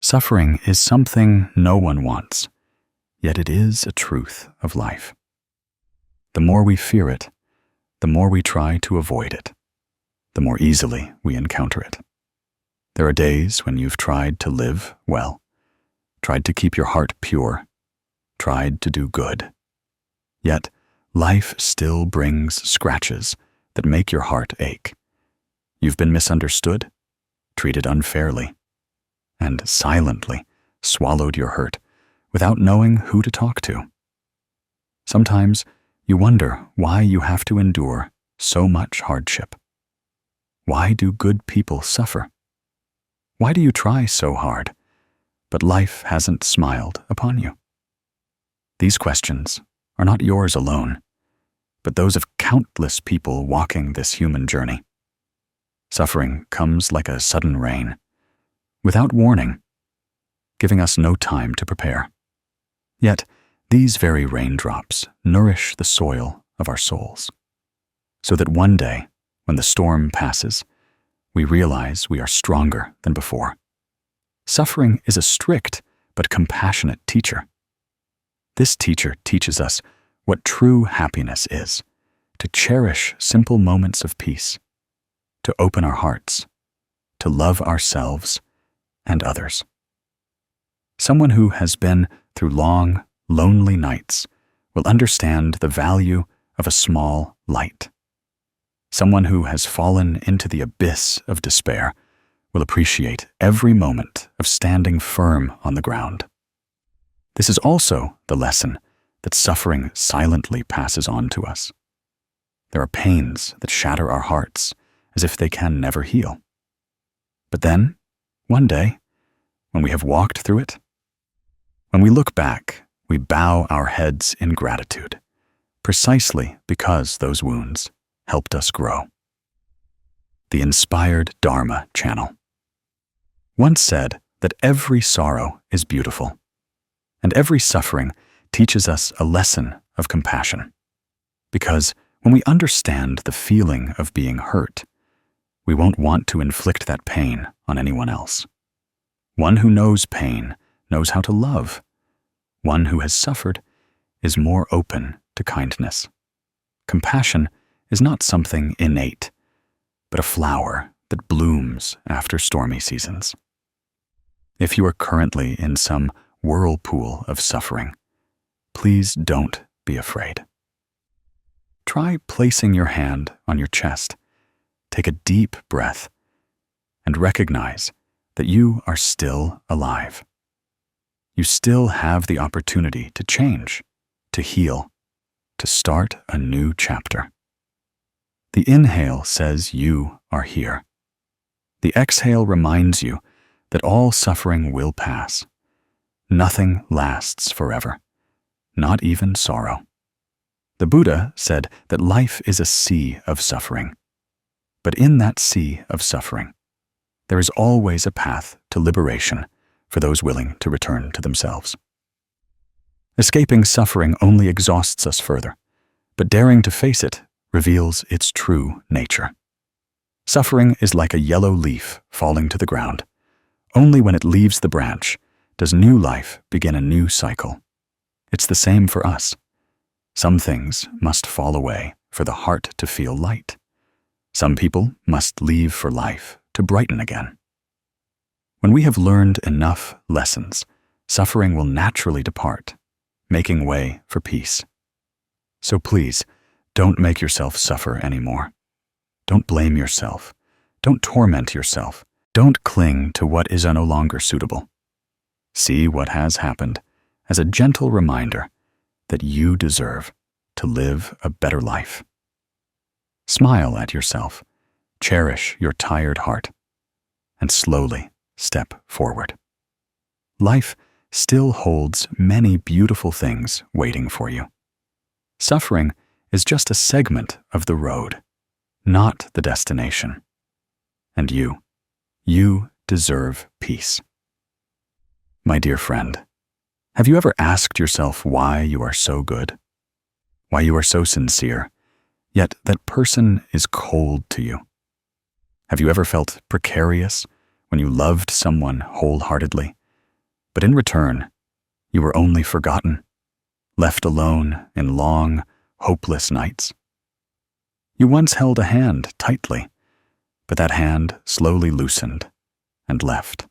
Suffering is something no one wants, yet it is a truth of life. The more we fear it, the more we try to avoid it, the more easily we encounter it. There are days when you've tried to live well, tried to keep your heart pure, tried to do good. Yet, life still brings scratches that make your heart ache. You've been misunderstood, treated unfairly, and silently swallowed your hurt without knowing who to talk to. Sometimes you wonder why you have to endure so much hardship. Why do good people suffer? Why do you try so hard, but life hasn't smiled upon you? These questions are not yours alone, but those of countless people walking this human journey. Suffering comes like a sudden rain, without warning, giving us no time to prepare. Yet, these very raindrops nourish the soil of our souls, so that one day, when the storm passes, we realize we are stronger than before. Suffering is a strict but compassionate teacher. This teacher teaches us what true happiness is, to cherish simple moments of peace, to open our hearts, to love ourselves and others. Someone who has been through long, lonely nights will understand the value of a small light. Someone who has fallen into the abyss of despair will appreciate every moment of standing firm on the ground. This is also the lesson that suffering silently passes on to us. There are pains that shatter our hearts as if they can never heal. But then, one day, when we have walked through it, when we look back, we bow our heads in gratitude, precisely because those wounds helped us grow. The Inspired Dharma Channel once said that every sorrow is beautiful, and every suffering teaches us a lesson of compassion. Because when we understand the feeling of being hurt, we won't want to inflict that pain on anyone else. One who knows pain knows how to love. One who has suffered is more open to kindness. Compassion is not something innate, but a flower that blooms after stormy seasons. If you are currently in some whirlpool of suffering, please don't be afraid. Try placing your hand on your chest. Take a deep breath and recognize that you are still alive. You still have the opportunity to change, to heal, to start a new chapter. The inhale says you are here. The exhale reminds you that all suffering will pass. Nothing lasts forever, not even sorrow. The Buddha said that life is a sea of suffering. But in that sea of suffering, there is always a path to liberation for those willing to return to themselves. Escaping suffering only exhausts us further, but daring to face it reveals its true nature. Suffering is like a yellow leaf falling to the ground. Only when it leaves the branch does new life begin a new cycle. It's the same for us. Some things must fall away for the heart to feel light. Some people must leave for life to brighten again. When we have learned enough lessons, suffering will naturally depart, making way for peace. So please, don't make yourself suffer anymore. Don't blame yourself. Don't torment yourself. Don't cling to what is no longer suitable. See what has happened as a gentle reminder that you deserve to live a better life. Smile at yourself, cherish your tired heart, and slowly step forward. Life still holds many beautiful things waiting for you. Suffering is just a segment of the road, not the destination. And you deserve peace. My dear friend, have you ever asked yourself why you are so good? Why you are so sincere, yet that person is cold to you? Have you ever felt precarious when you loved someone wholeheartedly, But in return, you were only forgotten, left alone in long, hopeless nights. You once held a hand tightly, but that hand slowly loosened and left.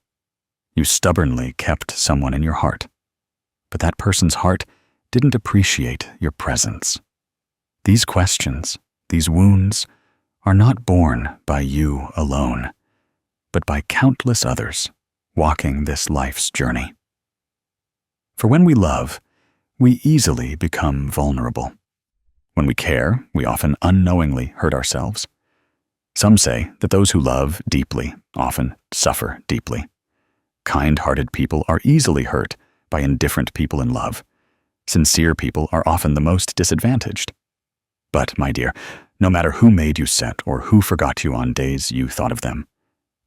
You stubbornly kept someone in your heart, but that person's heart didn't appreciate your presence. These questions, these wounds, are not borne by you alone, but by countless others walking this life's journey. For when we love, we easily become vulnerable. When we care, we often unknowingly hurt ourselves. Some say that those who love deeply often suffer deeply. Kind-hearted people are easily hurt by indifferent people in love. Sincere people are often the most disadvantaged. But, my dear, no matter who made you sad or who forgot you on days you thought of them,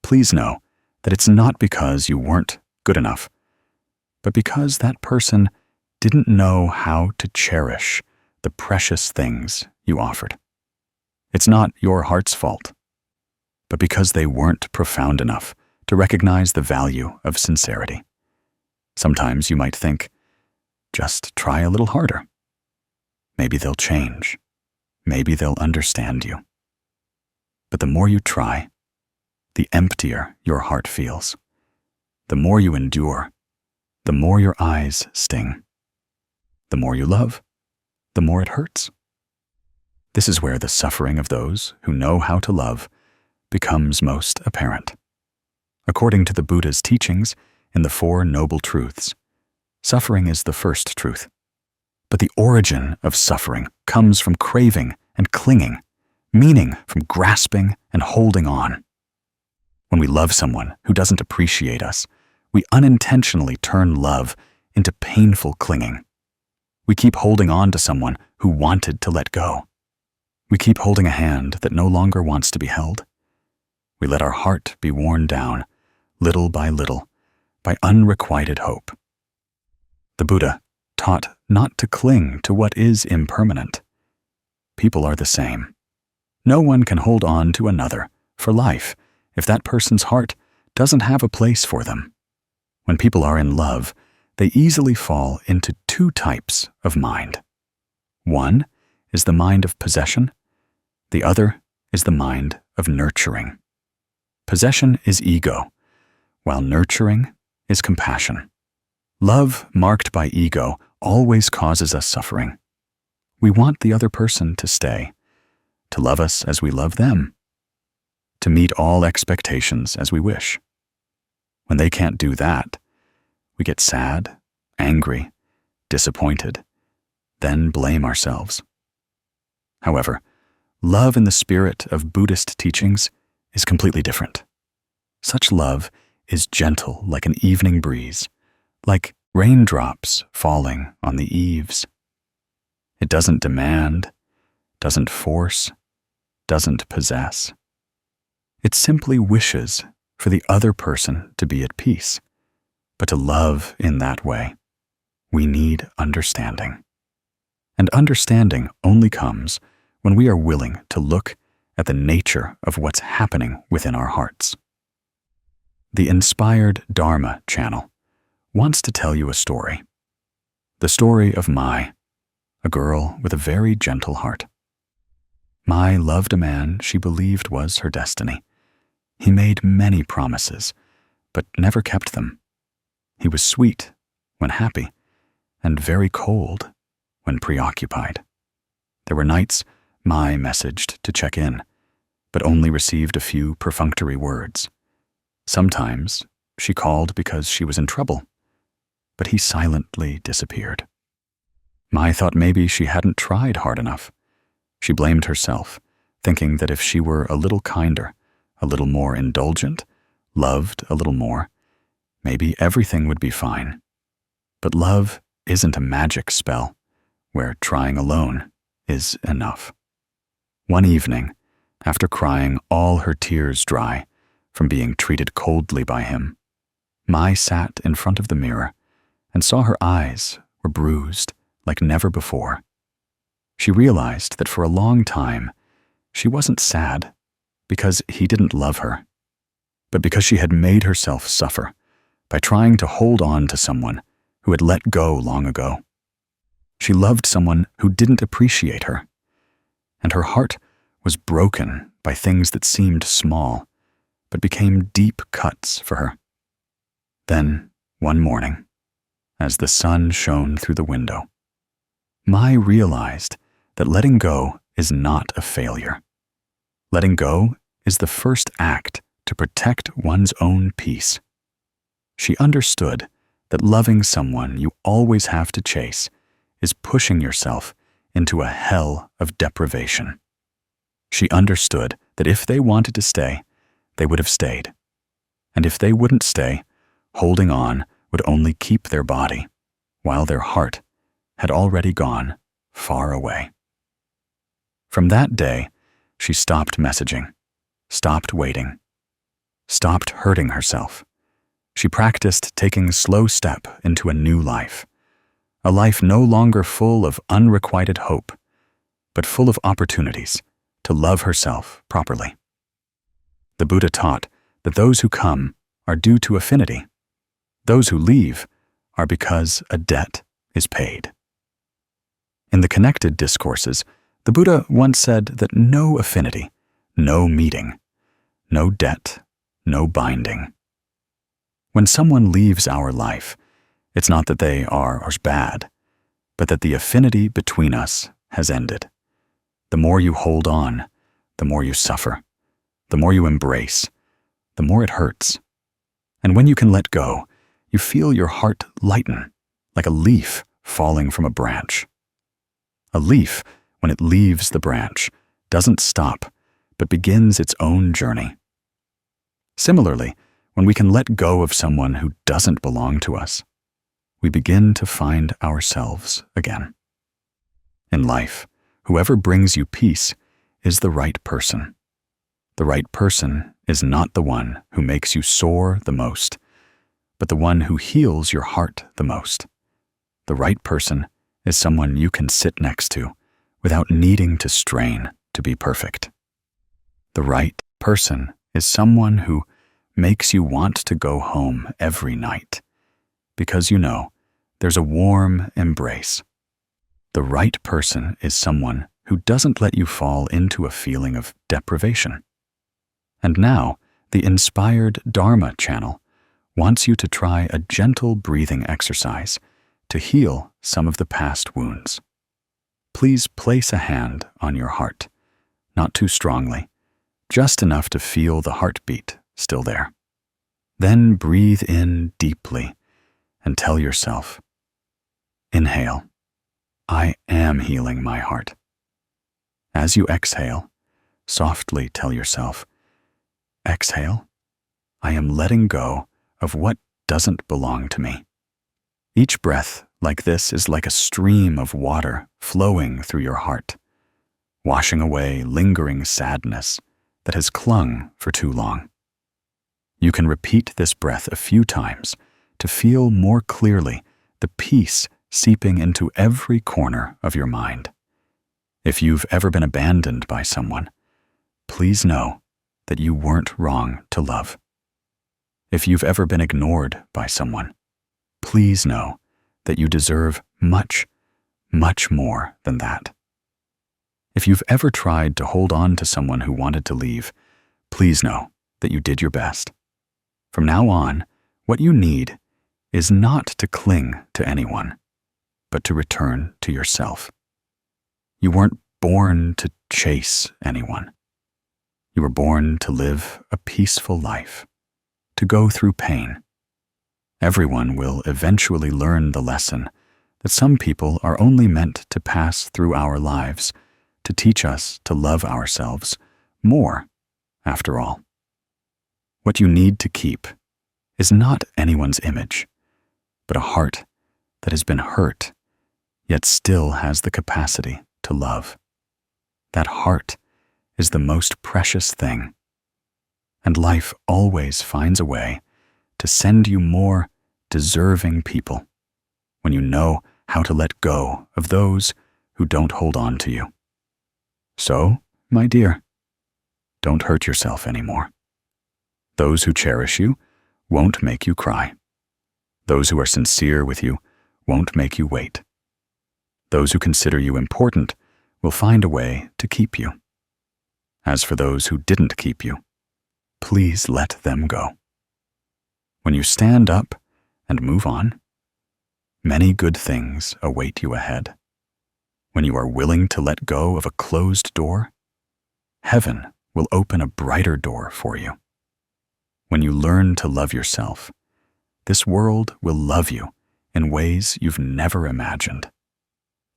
please know that it's not because you weren't good enough, but because that person didn't know how to cherish the precious things you offered. It's not your heart's fault, but because they weren't profound enough to recognize the value of sincerity. Sometimes you might think, just try a little harder. Maybe they'll change. Maybe they'll understand you. But the more you try, the emptier your heart feels. The more you endure, the more your eyes sting. The more you love, the more it hurts. This is where the suffering of those who know how to love becomes most apparent. According to the Buddha's teachings in the Four Noble Truths, suffering is the first truth. But the origin of suffering comes from craving and clinging, meaning from grasping and holding on. When we love someone who doesn't appreciate us, we unintentionally turn love into painful clinging. We keep holding on to someone who wanted to let go. We keep holding a hand that no longer wants to be held. We let our heart be worn down, little by unrequited hope. The Buddha taught not to cling to what is impermanent. People are the same. No one can hold on to another for life if that person's heart doesn't have a place for them. When people are in love, they easily fall into two types of mind. One is the mind of possession. The other is the mind of nurturing. Possession is ego, while nurturing is compassion. Love marked by ego always causes us suffering. We want the other person to stay, to love us as we love them, to meet all expectations as we wish. When they can't do that, we get sad, angry, disappointed, then blame ourselves. However, love in the spirit of Buddhist teachings is completely different. Such love is gentle like an evening breeze, like raindrops falling on the eaves. It doesn't demand, doesn't force, doesn't possess. It simply wishes for the other person to be at peace. But to love in that way, we need understanding. And understanding only comes when we are willing to look at the nature of what's happening within our hearts. The Inspired Dharma channel wants to tell you a story. The story of Mai, a girl with a very gentle heart. Mai loved a man she believed was her destiny. He made many promises, but never kept them. He was sweet when happy, and very cold when preoccupied. There were nights Mai messaged to check in, but only received a few perfunctory words. Sometimes she called because she was in trouble, but he silently disappeared. Mai thought maybe she hadn't tried hard enough. She blamed herself, thinking that if she were a little kinder, a little more indulgent, loved a little more, maybe everything would be fine. But love isn't a magic spell where trying alone is enough. One evening, after crying all her tears dry from being treated coldly by him, Mai sat in front of the mirror and saw her eyes were bruised like never before. She realized that for a long time, she wasn't sad because he didn't love her, but because she had made herself suffer by trying to hold on to someone who had let go long ago. She loved someone who didn't appreciate her, and her heart was broken by things that seemed small, but became deep cuts for her. Then, one morning, as the sun shone through the window, Mai realized that letting go is not a failure. Letting go is the first act to protect one's own peace. She understood that loving someone you always have to chase is pushing yourself into a hell of deprivation. She understood that if they wanted to stay, they would have stayed. And if they wouldn't stay, holding on would only keep their body, while their heart had already gone far away. From that day, she stopped messaging, stopped waiting, stopped hurting herself. She practiced taking a slow step into a new life, a life no longer full of unrequited hope, but full of opportunities to love herself properly. The Buddha taught that those who come are due to affinity. Those who leave are because a debt is paid. In the connected discourses, the Buddha once said that no affinity, no meeting, no debt, no binding. When someone leaves our life, it's not that they are bad, but that the affinity between us has ended. The more you hold on, the more you suffer. The more you embrace, the more it hurts. And when you can let go, you feel your heart lighten, like a leaf falling from a branch. A leaf, when it leaves the branch, doesn't stop, but begins its own journey. Similarly, when we can let go of someone who doesn't belong to us, we begin to find ourselves again. In life, whoever brings you peace is the right person. The right person is not the one who makes you soar the most, but the one who heals your heart the most. The right person is someone you can sit next to without needing to strain to be perfect. The right person is someone who makes you want to go home every night because you know there's a warm embrace. The right person is someone who doesn't let you fall into a feeling of deprivation. And now, the Inspired Dharma channel wants you to try a gentle breathing exercise to heal some of the past wounds. Please place a hand on your heart, not too strongly, just enough to feel the heartbeat still there. Then breathe in deeply and tell yourself, inhale, I am healing my heart. As you exhale, softly tell yourself, exhale, I am letting go of what doesn't belong to me. Each breath like this is like a stream of water flowing through your heart, washing away lingering sadness that has clung for too long. You can repeat this breath a few times to feel more clearly the peace seeping into every corner of your mind. If you've ever been abandoned by someone, please know that you weren't wrong to love. If you've ever been ignored by someone, please know that you deserve much, much more than that. If you've ever tried to hold on to someone who wanted to leave, please know that you did your best. From now on, what you need is not to cling to anyone, but to return to yourself. You weren't born to chase anyone. You were born to live a peaceful life, to go through pain. Everyone will eventually learn the lesson that some people are only meant to pass through our lives to teach us to love ourselves more, after all. What you need to keep is not anyone's image, but a heart that has been hurt, yet still has the capacity to love. That heart is the most precious thing, and life always finds a way to send you more deserving people when you know how to let go of those who don't hold on to you. So, my dear, don't hurt yourself anymore. Those who cherish you won't make you cry. Those who are sincere with you won't make you wait. Those who consider you important will find a way to keep you. As for those who didn't keep you, please let them go. When you stand up and move on, many good things await you ahead. When you are willing to let go of a closed door, heaven will open a brighter door for you. When you learn to love yourself, this world will love you in ways you've never imagined.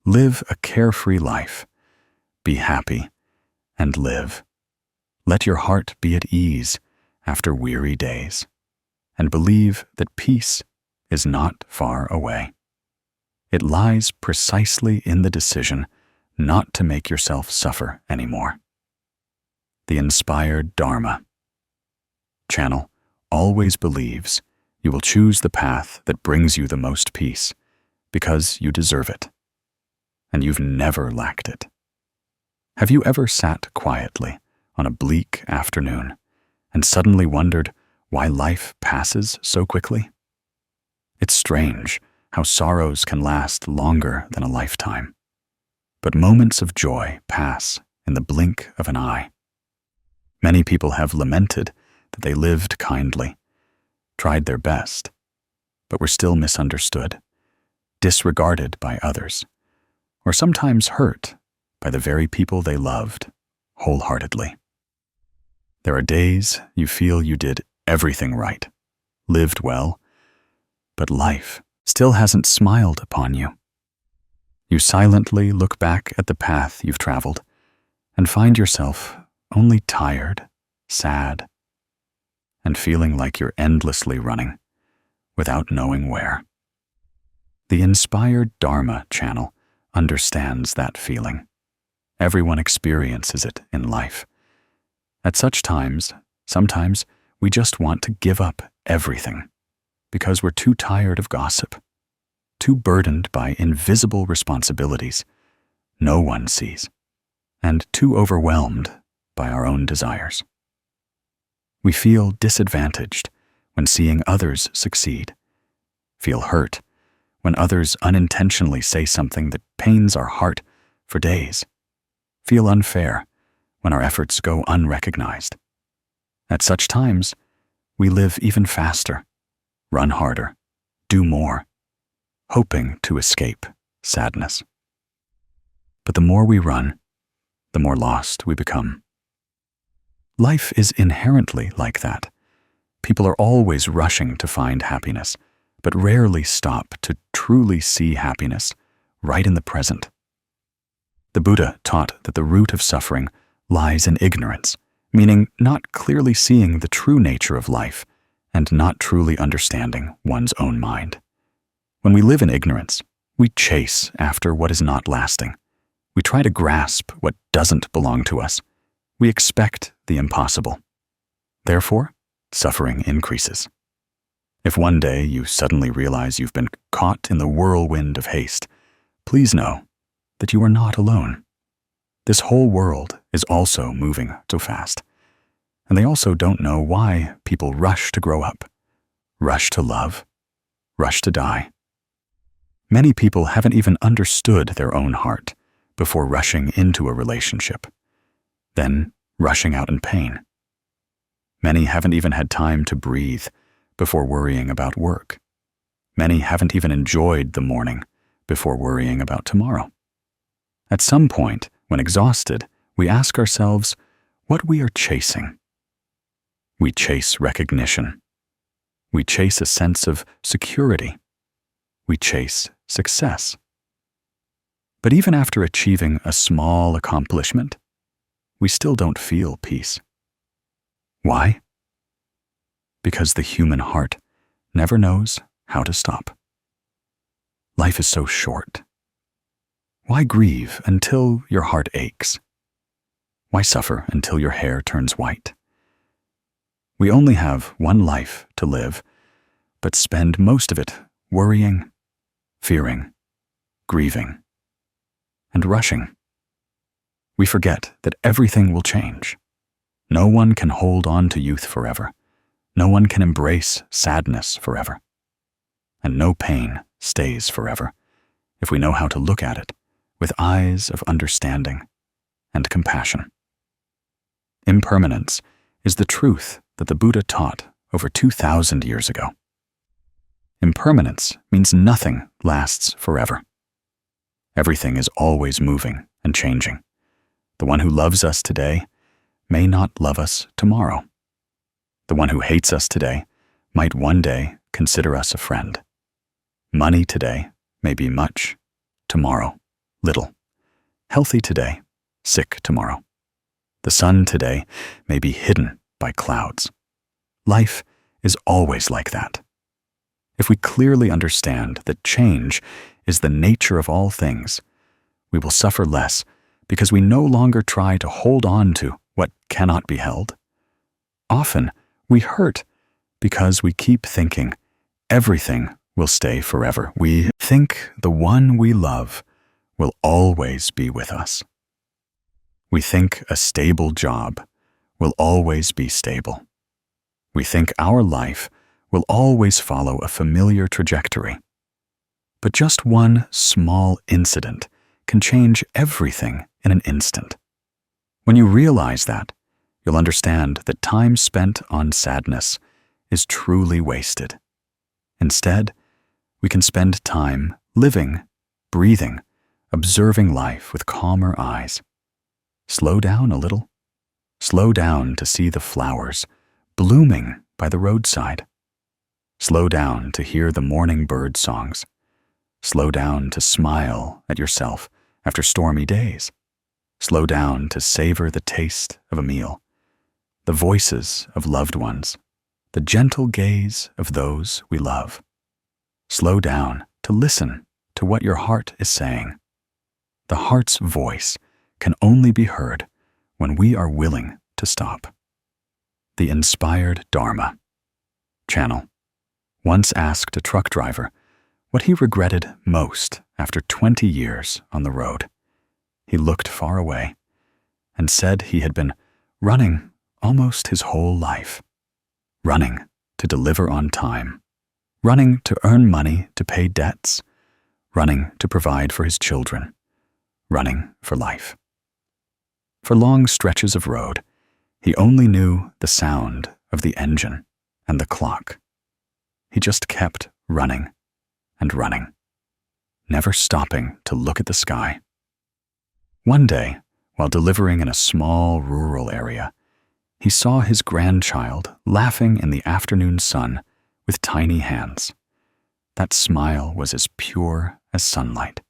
Live a carefree life. Be happy and live. Let your heart be at ease after weary days, and believe that peace is not far away. It lies precisely in the decision not to make yourself suffer anymore. The inspired Dharma channel always believes you will choose the path that brings you the most peace because you deserve it, and you've never lacked it. Have you ever sat quietly on a bleak afternoon and suddenly wondered why life passes so quickly? It's strange how sorrows can last longer than a lifetime, but moments of joy pass in the blink of an eye. Many people have lamented that they lived kindly, tried their best, but were still misunderstood, disregarded by others, or sometimes hurt by the very people they loved wholeheartedly. There are days you feel you did everything right, lived well, but life still hasn't smiled upon you. You silently look back at the path you've traveled and find yourself only tired, sad, and feeling like you're endlessly running without knowing where. The Inspired Dharma channel understands that feeling. Everyone experiences it in life. At such times, sometimes we just want to give up everything because we're too tired of gossip, too burdened by invisible responsibilities no one sees, and too overwhelmed by our own desires. We feel disadvantaged when seeing others succeed, feel hurt when others unintentionally say something that pains our heart for days, feel unfair when our efforts go unrecognized. At such times, we live even faster, run harder, do more, hoping to escape sadness. But the more we run, the more lost we become. Life is inherently like that. People are always rushing to find happiness, but rarely stop to truly see happiness right in the present. The Buddha taught that the root of suffering lies in ignorance, meaning not clearly seeing the true nature of life and not truly understanding one's own mind. When we live in ignorance, we chase after what is not lasting. We try to grasp what doesn't belong to us. We expect the impossible. Therefore, suffering increases. If one day you suddenly realize you've been caught in the whirlwind of haste, please know that you are not alone. This whole world is also moving so fast, and they also don't know why people rush to grow up, rush to love, rush to die. Many people haven't even understood their own heart before rushing into a relationship, then rushing out in pain. Many haven't even had time to breathe before worrying about work. Many haven't even enjoyed the morning before worrying about tomorrow. At some point, when exhausted, we ask ourselves what we are chasing. We chase recognition. We chase a sense of security. We chase success. But even after achieving a small accomplishment, we still don't feel peace. Why? Because the human heart never knows how to stop. Life is so short. Why grieve until your heart aches? Why suffer until your hair turns white? We only have one life to live, but spend most of it worrying, fearing, grieving, and rushing. We forget that everything will change. No one can hold on to youth forever. No one can embrace sadness forever. and no pain stays forever if we know how to look at it with eyes of understanding and compassion. Impermanence is the truth that the Buddha taught over 2,000 years ago. Impermanence means nothing lasts forever. Everything is always moving and changing. The one who loves us today may not love us tomorrow. The one who hates us today might one day consider us a friend. Money today may be much, tomorrow little. Healthy today, sick tomorrow. The sun today may be hidden by clouds. Life is always like that. If we clearly understand that change is the nature of all things, we will suffer less because we no longer try to hold on to what cannot be held. Often, we hurt because we keep thinking everything will stay forever. We think the one we love will always be with us. We think a stable job will always be stable. We think our life will always follow a familiar trajectory. But just one small incident can change everything in an instant. When you realize that, you'll understand that time spent on sadness is truly wasted. Instead, we can spend time living, breathing, observing life with calmer eyes. Slow down a little. Slow down to see the flowers blooming by the roadside. Slow down to hear the morning bird songs. Slow down to smile at yourself after stormy days. Slow down to savor the taste of a meal, the voices of loved ones, the gentle gaze of those we love. Slow down to listen to what your heart is saying. The heart's voice can only be heard when we are willing to stop. The Inspired Dharma channel once asked a truck driver what he regretted most after 20 years on the road. He looked far away and said he had been running almost his whole life. Running to deliver on time. Running to earn money to pay debts. Running to provide for his children. Running for life. For long stretches of road, he only knew the sound of the engine and the clock. He just kept running and running, never stopping to look at the sky. One day, while delivering in a small rural area, he saw his grandchild laughing in the afternoon sun with tiny hands. That smile was as pure as sunlight.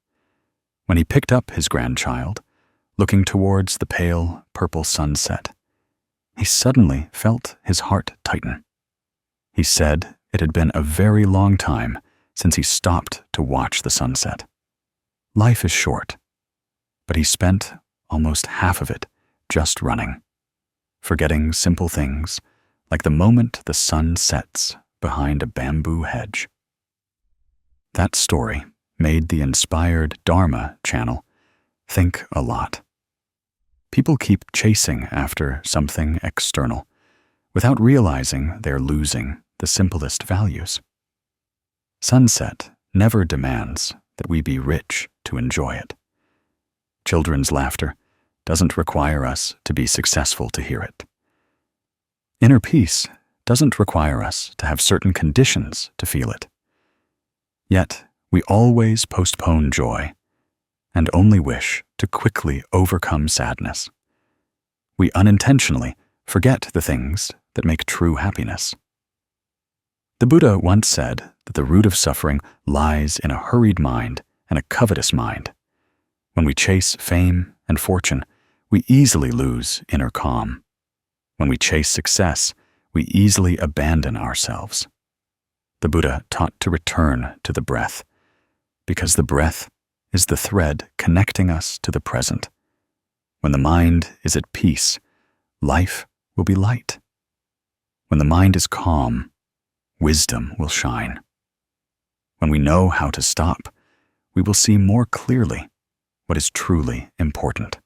When he picked up his grandchild, looking towards the pale purple sunset, he suddenly felt his heart tighten. He said it had been a very long time since he stopped to watch the sunset. Life is short, but he spent almost half of it just running, forgetting simple things like the moment the sun sets behind a bamboo hedge. That story made the Inspired Dharma channel think a lot. People keep chasing after something external without realizing they're losing the simplest values. Sunset never demands that we be rich to enjoy it. Children's laughter doesn't require us to be successful to hear it. Inner peace doesn't require us to have certain conditions to feel it. Yet, we always postpone joy and only wish to quickly overcome sadness. We unintentionally forget the things that make true happiness. The Buddha once said that the root of suffering lies in a hurried mind and a covetous mind. When we chase fame and fortune, we easily lose inner calm. When we chase success, we easily abandon ourselves. The Buddha taught to return to the breath, because the breath is the thread connecting us to the present. When the mind is at peace, life will be light. When the mind is calm, wisdom will shine. When we know how to stop, we will see more clearly what is truly important.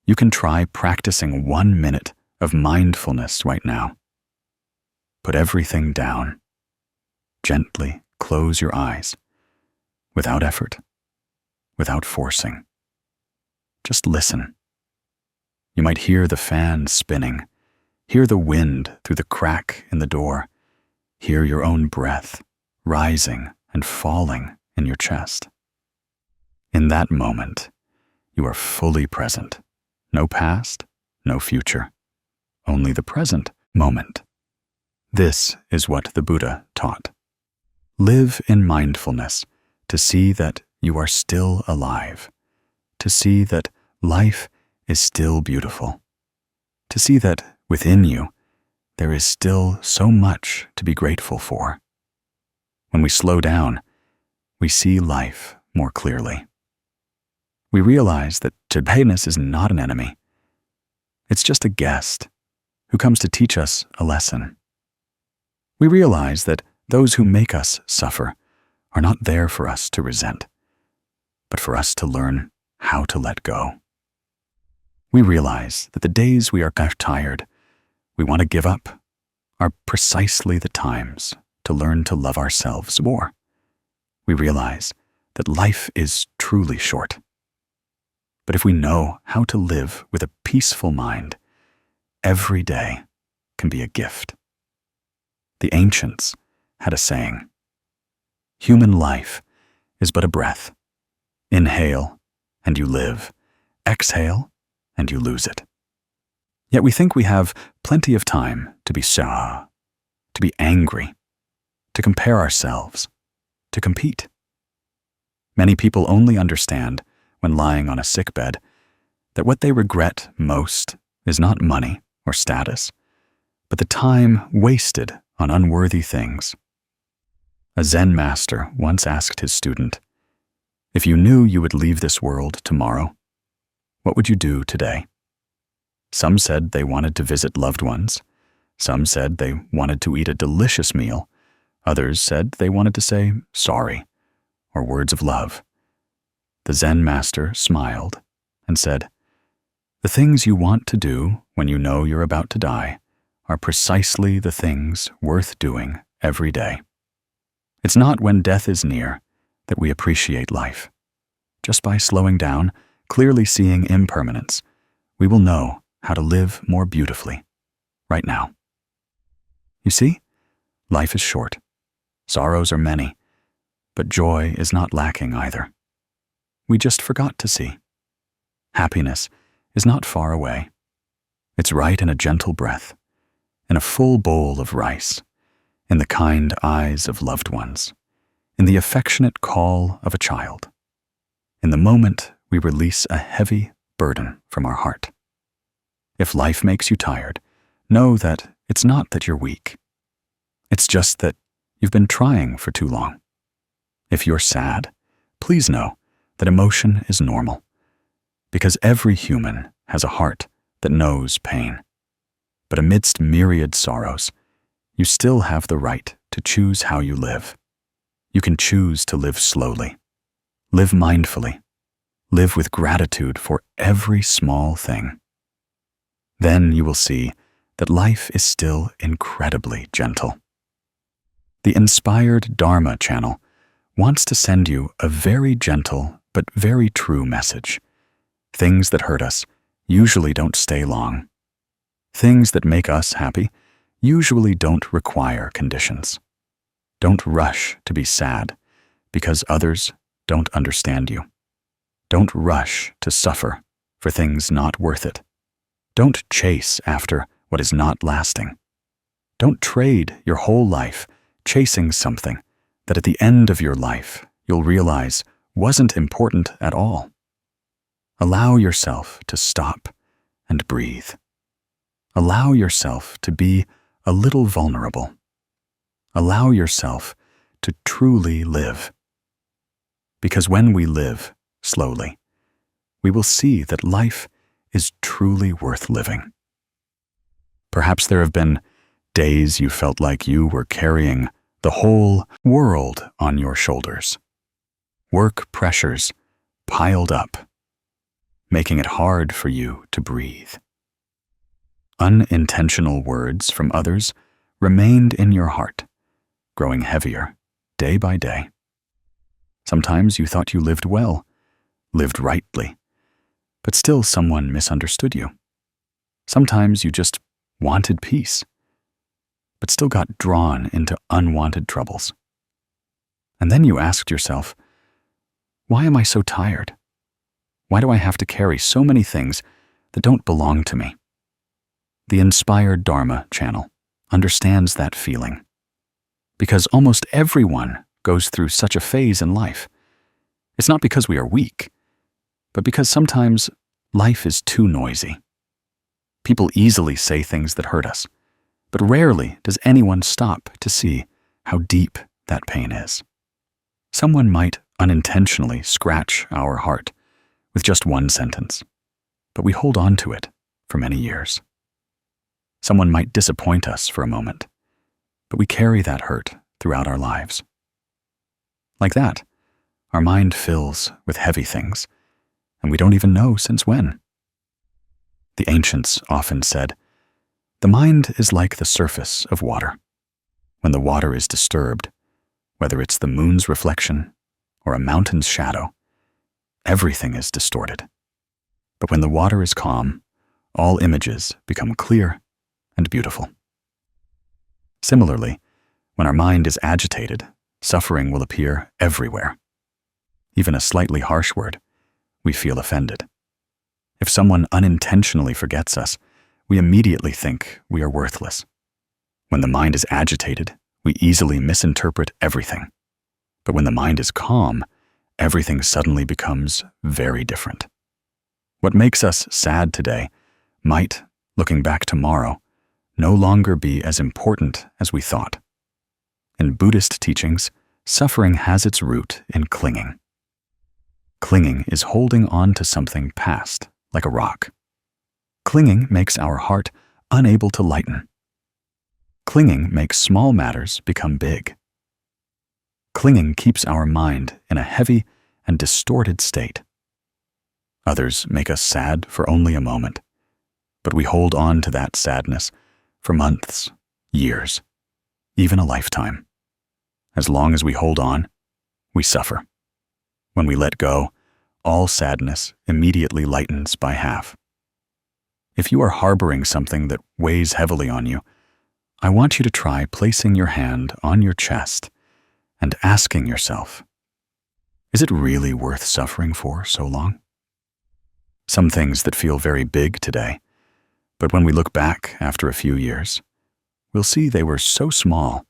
You can try practicing 1 minute of mindfulness right now. Put everything down. Gently close your eyes, without effort, without forcing. Just listen. You might hear the fan spinning, hear the wind through the crack in the door, hear your own breath rising and falling in your chest. In that moment, you are fully present. No past, no future, only the present moment. This is what the Buddha taught. Live in mindfulness to see that you are still alive, to see that life is still beautiful, to see that within you there is still so much to be grateful for. When we slow down, we see life more clearly. We realize that jadedness is not an enemy. It's just a guest who comes to teach us a lesson. We realize that those who make us suffer are not there for us to resent, but for us to learn how to let go. We realize that the days we are tired, we want to give up, are precisely the times to learn to love ourselves more. We realize that life is truly short. But if we know how to live with a peaceful mind, every day can be a gift. The ancients had a saying, "Human life is but a breath. Inhale, and you live. Exhale, and you lose it." Yet we think we have plenty of time to be sad, to be angry, to compare ourselves, to compete. Many people only understand, when lying on a sickbed, that what they regret most is not money or status, but the time wasted on unworthy things. A Zen master once asked his student, "If you knew you would leave this world tomorrow, what would you do today?" Some said they wanted to visit loved ones. Some said they wanted to eat a delicious meal. Others said they wanted to say sorry or words of love. The Zen master smiled and said, "The things you want to do when you know you're about to die are precisely the things worth doing every day. It's not when death is near that we appreciate life. Just by slowing down, clearly seeing impermanence, we will know how to live more beautifully right now." You see, life is short. Sorrows are many, but joy is not lacking either. We just forgot to see. Happiness is not far away. It's right in a gentle breath, in a full bowl of rice, in the kind eyes of loved ones, in the affectionate call of a child, in the moment we release a heavy burden from our heart. If life makes you tired, know that it's not that you're weak. It's just that you've been trying for too long. If you're sad, please know that emotion is normal, because every human has a heart that knows pain. But amidst myriad sorrows, you still have the right to choose how you live. You can choose to live slowly, live mindfully, live with gratitude for every small thing. Then you will see that life is still incredibly gentle. The Inspired Dharma channel wants to send you a very gentle but very true message. Things that hurt us usually don't stay long. Things that make us happy usually don't require conditions. Don't rush to be sad because others don't understand you. Don't rush to suffer for things not worth it. Don't chase after what is not lasting. Don't trade your whole life chasing something that at the end of your life you'll realize wasn't important at all. Allow yourself to stop and breathe. Allow yourself to be a little vulnerable. Allow yourself to truly live. Because when we live slowly, we will see that life is truly worth living. Perhaps there have been days you felt like you were carrying the whole world on your shoulders. Work pressures piled up, making it hard for you to breathe. Unintentional words from others remained in your heart, growing heavier day by day. Sometimes you thought you lived well, lived rightly, but still someone misunderstood you. Sometimes you just wanted peace, but still got drawn into unwanted troubles. And then you asked yourself, why am I so tired? Why do I have to carry so many things that don't belong to me? The Inspired Dharma channel understands that feeling, because almost everyone goes through such a phase in life. It's not because we are weak, but because sometimes life is too noisy. People easily say things that hurt us, but rarely does anyone stop to see how deep that pain is. Someone might unintentionally scratch our heart with just one sentence, but we hold on to it for many years. Someone might disappoint us for a moment, but we carry that hurt throughout our lives. Like that, our mind fills with heavy things, and we don't even know since when. The ancients often said, the mind is like the surface of water. When the water is disturbed, whether it's the moon's reflection or a mountain's shadow, everything is distorted. But when the water is calm, all images become clear and beautiful. Similarly, when our mind is agitated, suffering will appear everywhere. Even a slightly harsh word, we feel offended. If someone unintentionally forgets us, we immediately think we are worthless. When the mind is agitated, we easily misinterpret everything. But when the mind is calm, everything suddenly becomes very different. What makes us sad today might, looking back tomorrow, no longer be as important as we thought. In Buddhist teachings, suffering has its root in clinging. Clinging is holding on to something past, like a rock. Clinging makes our heart unable to lighten. Clinging makes small matters become big. Clinging keeps our mind in a heavy and distorted state. Others make us sad for only a moment, but we hold on to that sadness for months, years, even a lifetime. As long as we hold on, we suffer. When we let go, all sadness immediately lightens by half. If you are harboring something that weighs heavily on you, I want you to try placing your hand on your chest and asking yourself, is it really worth suffering for so long? Some things that feel very big today, but when we look back after a few years, we'll see they were so small,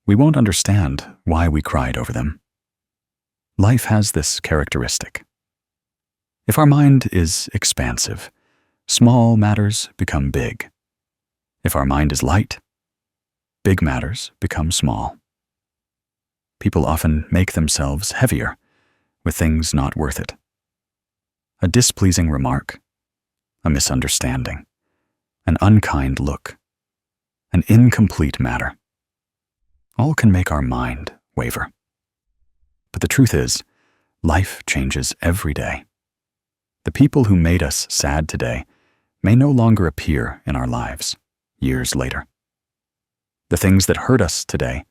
we won't understand why we cried over them. Life has this characteristic. If our mind is expansive, small matters become big. If our mind is light, big matters become small. People often make themselves heavier with things not worth it. A displeasing remark, a misunderstanding, an unkind look, an incomplete matter. All can make our mind waver. But the truth is, life changes every day. The people who made us sad today may no longer appear in our lives years later. The things that hurt us today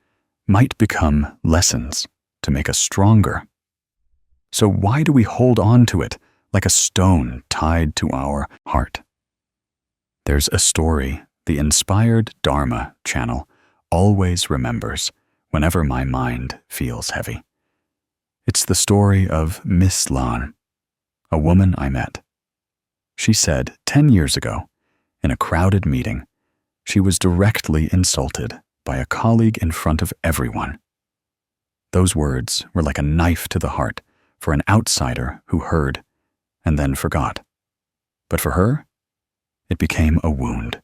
might become lessons to make us stronger. So why do we hold on to it like a stone tied to our heart? There's a story the Inspired Dharma channel always remembers whenever my mind feels heavy. It's the story of Miss Lan, a woman I met. She said 10 years ago, in a crowded meeting, she was directly insulted by a colleague in front of everyone. Those words were like a knife to the heart for an outsider who heard and then forgot. But for her, it became a wound.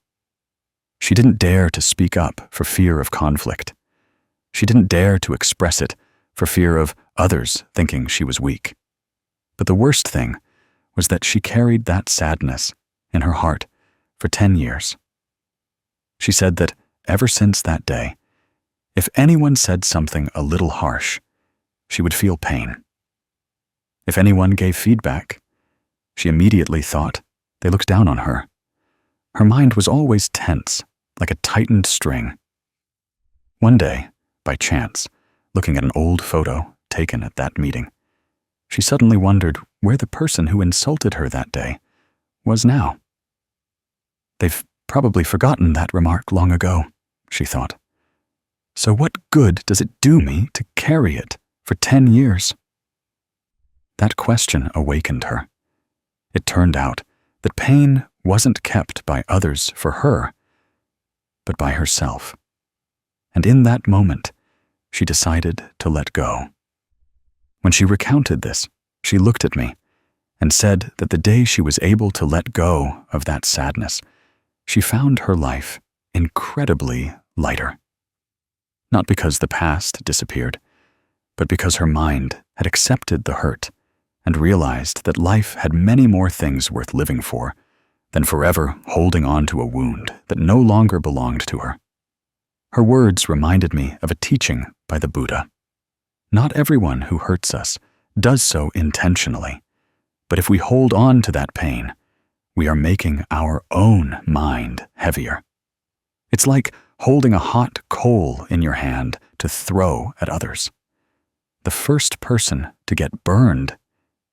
She didn't dare to speak up for fear of conflict. She didn't dare to express it for fear of others thinking she was weak. But the worst thing was that she carried that sadness in her heart for 10 years. She said that ever since that day, if anyone said something a little harsh, she would feel pain. If anyone gave feedback, she immediately thought they looked down on her. Her mind was always tense, like a tightened string. One day, by chance, looking at an old photo taken at that meeting. She suddenly wondered where the person who insulted her that day was now. They've probably forgotten that remark long ago, she thought. So what good does it do me to carry it for 10 years? That question awakened her. It turned out that pain wasn't kept by others for her, but by herself. And in that moment, she decided to let go. When she recounted this, she looked at me and said that the day she was able to let go of that sadness, she found her life incredibly lighter. Not because the past disappeared, but because her mind had accepted the hurt and realized that life had many more things worth living for than forever holding on to a wound that no longer belonged to her. Her words reminded me of a teaching by the Buddha. Not everyone who hurts us does so intentionally, but if we hold on to that pain, we are making our own mind heavier. It's like holding a hot coal in your hand to throw at others. The first person to get burned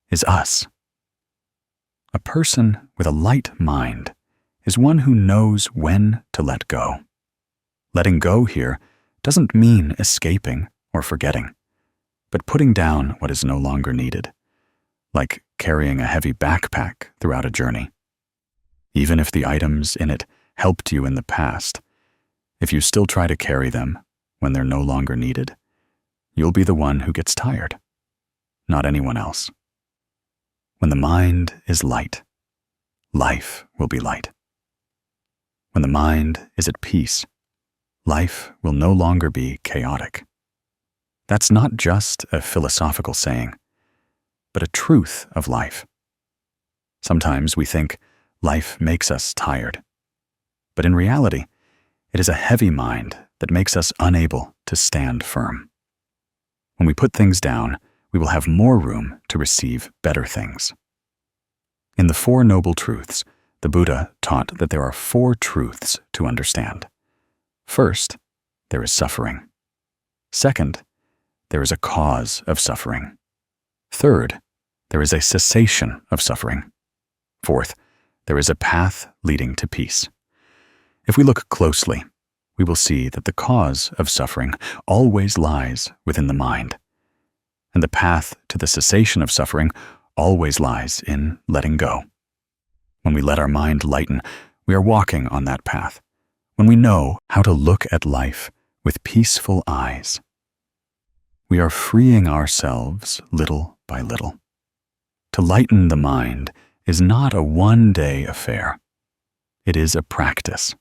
is us. A person with a light mind is one who knows when to let go. Letting go here doesn't mean escaping or forgetting, but putting down what is no longer needed, like carrying a heavy backpack throughout a journey. Even if the items in it helped you in the past, if you still try to carry them when they're no longer needed, you'll be the one who gets tired, not anyone else. When the mind is light, life will be light. When the mind is at peace, life will no longer be chaotic. That's not just a philosophical saying, but a truth of life. Sometimes we think life makes us tired, but in reality, it is a heavy mind that makes us unable to stand firm. When we put things down, we will have more room to receive better things. In the Four Noble Truths, the Buddha taught that there are 4 truths to understand. First, there is suffering. Second, there is a cause of suffering. Third, there is a cessation of suffering. Fourth, there is a path leading to peace. If we look closely, we will see that the cause of suffering always lies within the mind, and the path to the cessation of suffering always lies in letting go. When we let our mind lighten, we are walking on that path, when we know how to look at life with peaceful eyes. We are freeing ourselves little by little. To lighten the mind is not a one-day affair. It is a practice.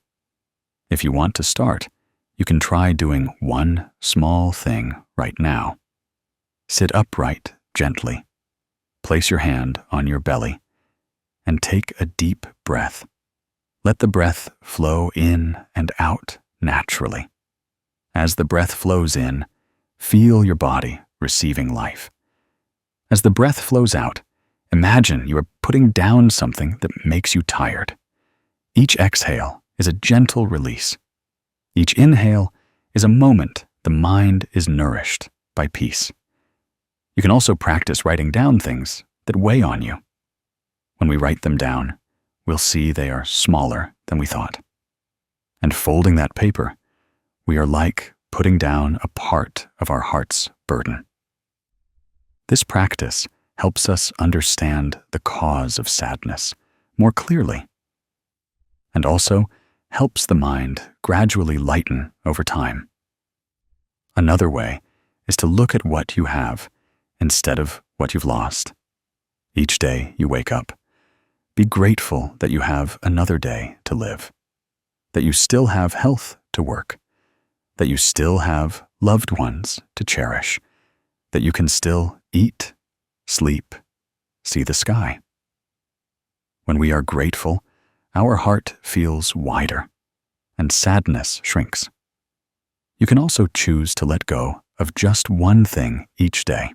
If you want to start, you can try doing one small thing right now. Sit upright gently. Place your hand on your belly and take a deep breath. Let the breath flow in and out naturally. As the breath flows in, feel your body receiving life. As the breath flows out, imagine you are putting down something that makes you tired. Each exhale is a gentle release. Each inhale is a moment the mind is nourished by peace. You can also practice writing down things that weigh on you. When we write them down, we'll see they are smaller than we thought. And folding that paper, we are like putting down a part of our heart's burden. This practice helps us understand the cause of sadness more clearly, and also helps the mind gradually lighten over time. Another way is to look at what you have instead of what you've lost. Each day you wake up, be grateful that you have another day to live, that you still have health to work, that you still have loved ones to cherish, that you can still eat, sleep, see the sky. When we are grateful, our heart feels wider, and sadness shrinks. You can also choose to let go of just one thing each day.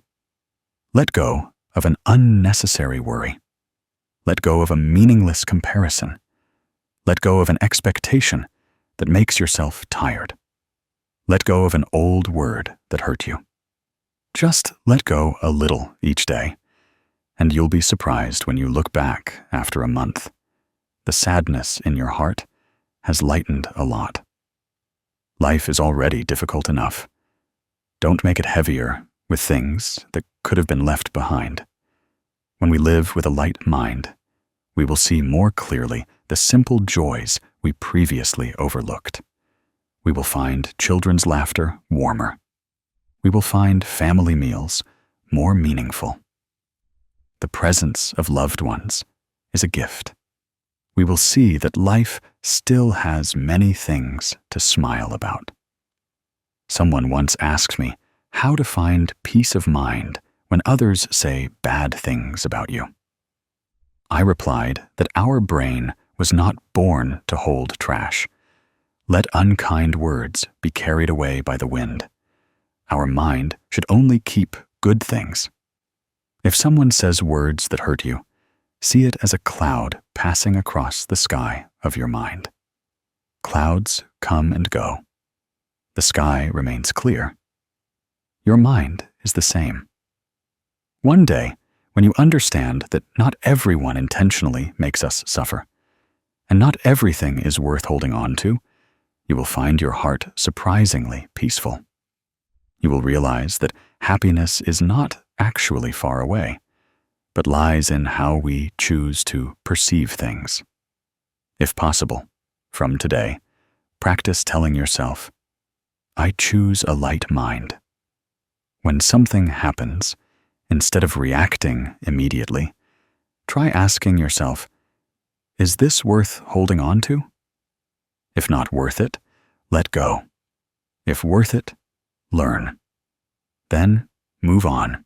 Let go of an unnecessary worry. Let go of a meaningless comparison. Let go of an expectation that makes yourself tired. Let go of an old word that hurt you. Just let go a little each day, and you'll be surprised when you look back after a month. The sadness in your heart has lightened a lot. Life is already difficult enough. Don't make it heavier with things that could have been left behind. When we live with a light mind, we will see more clearly the simple joys we previously overlooked. We will find children's laughter warmer. We will find family meals more meaningful. The presence of loved ones is a gift. We will see that life still has many things to smile about. Someone once asked me how to find peace of mind when others say bad things about you. I replied that our brain was not born to hold trash. Let unkind words be carried away by the wind. Our mind should only keep good things. If someone says words that hurt you, see it as a cloud passing across the sky of your mind. Clouds come and go. The sky remains clear. Your mind is the same. One day, when you understand that not everyone intentionally makes us suffer, and not everything is worth holding on to, you will find your heart surprisingly peaceful. You will realize that happiness is not actually far away, but lies in how we choose to perceive things. If possible, from today, practice telling yourself, I choose a light mind. When something happens, instead of reacting immediately, try asking yourself, is this worth holding on to? If not worth it, let go. If worth it, learn. Then move on.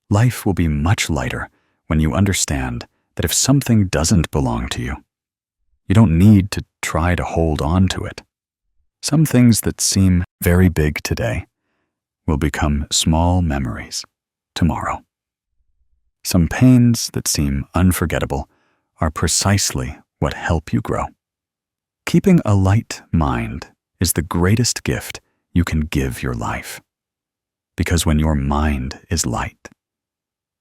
Life will be much lighter when you understand that if something doesn't belong to you, you don't need to try to hold on to it. Some things that seem very big today will become small memories tomorrow. Some pains that seem unforgettable are precisely what help you grow. Keeping a light mind is the greatest gift you can give your life. Because when your mind is light,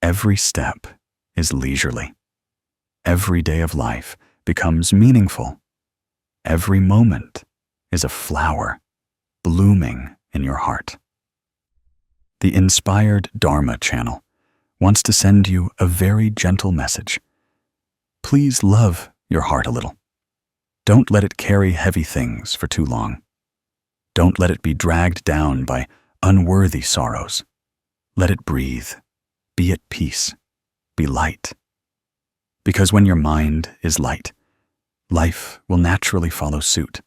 every step is leisurely. Every day of life becomes meaningful. Every moment is a flower blooming in your heart. The Inspired Dharma channel wants to send you a very gentle message. Please love your heart a little. Don't let it carry heavy things for too long. Don't let it be dragged down by unworthy sorrows. Let it breathe. Be at peace. Be light. Because when your mind is light, life will naturally follow suit.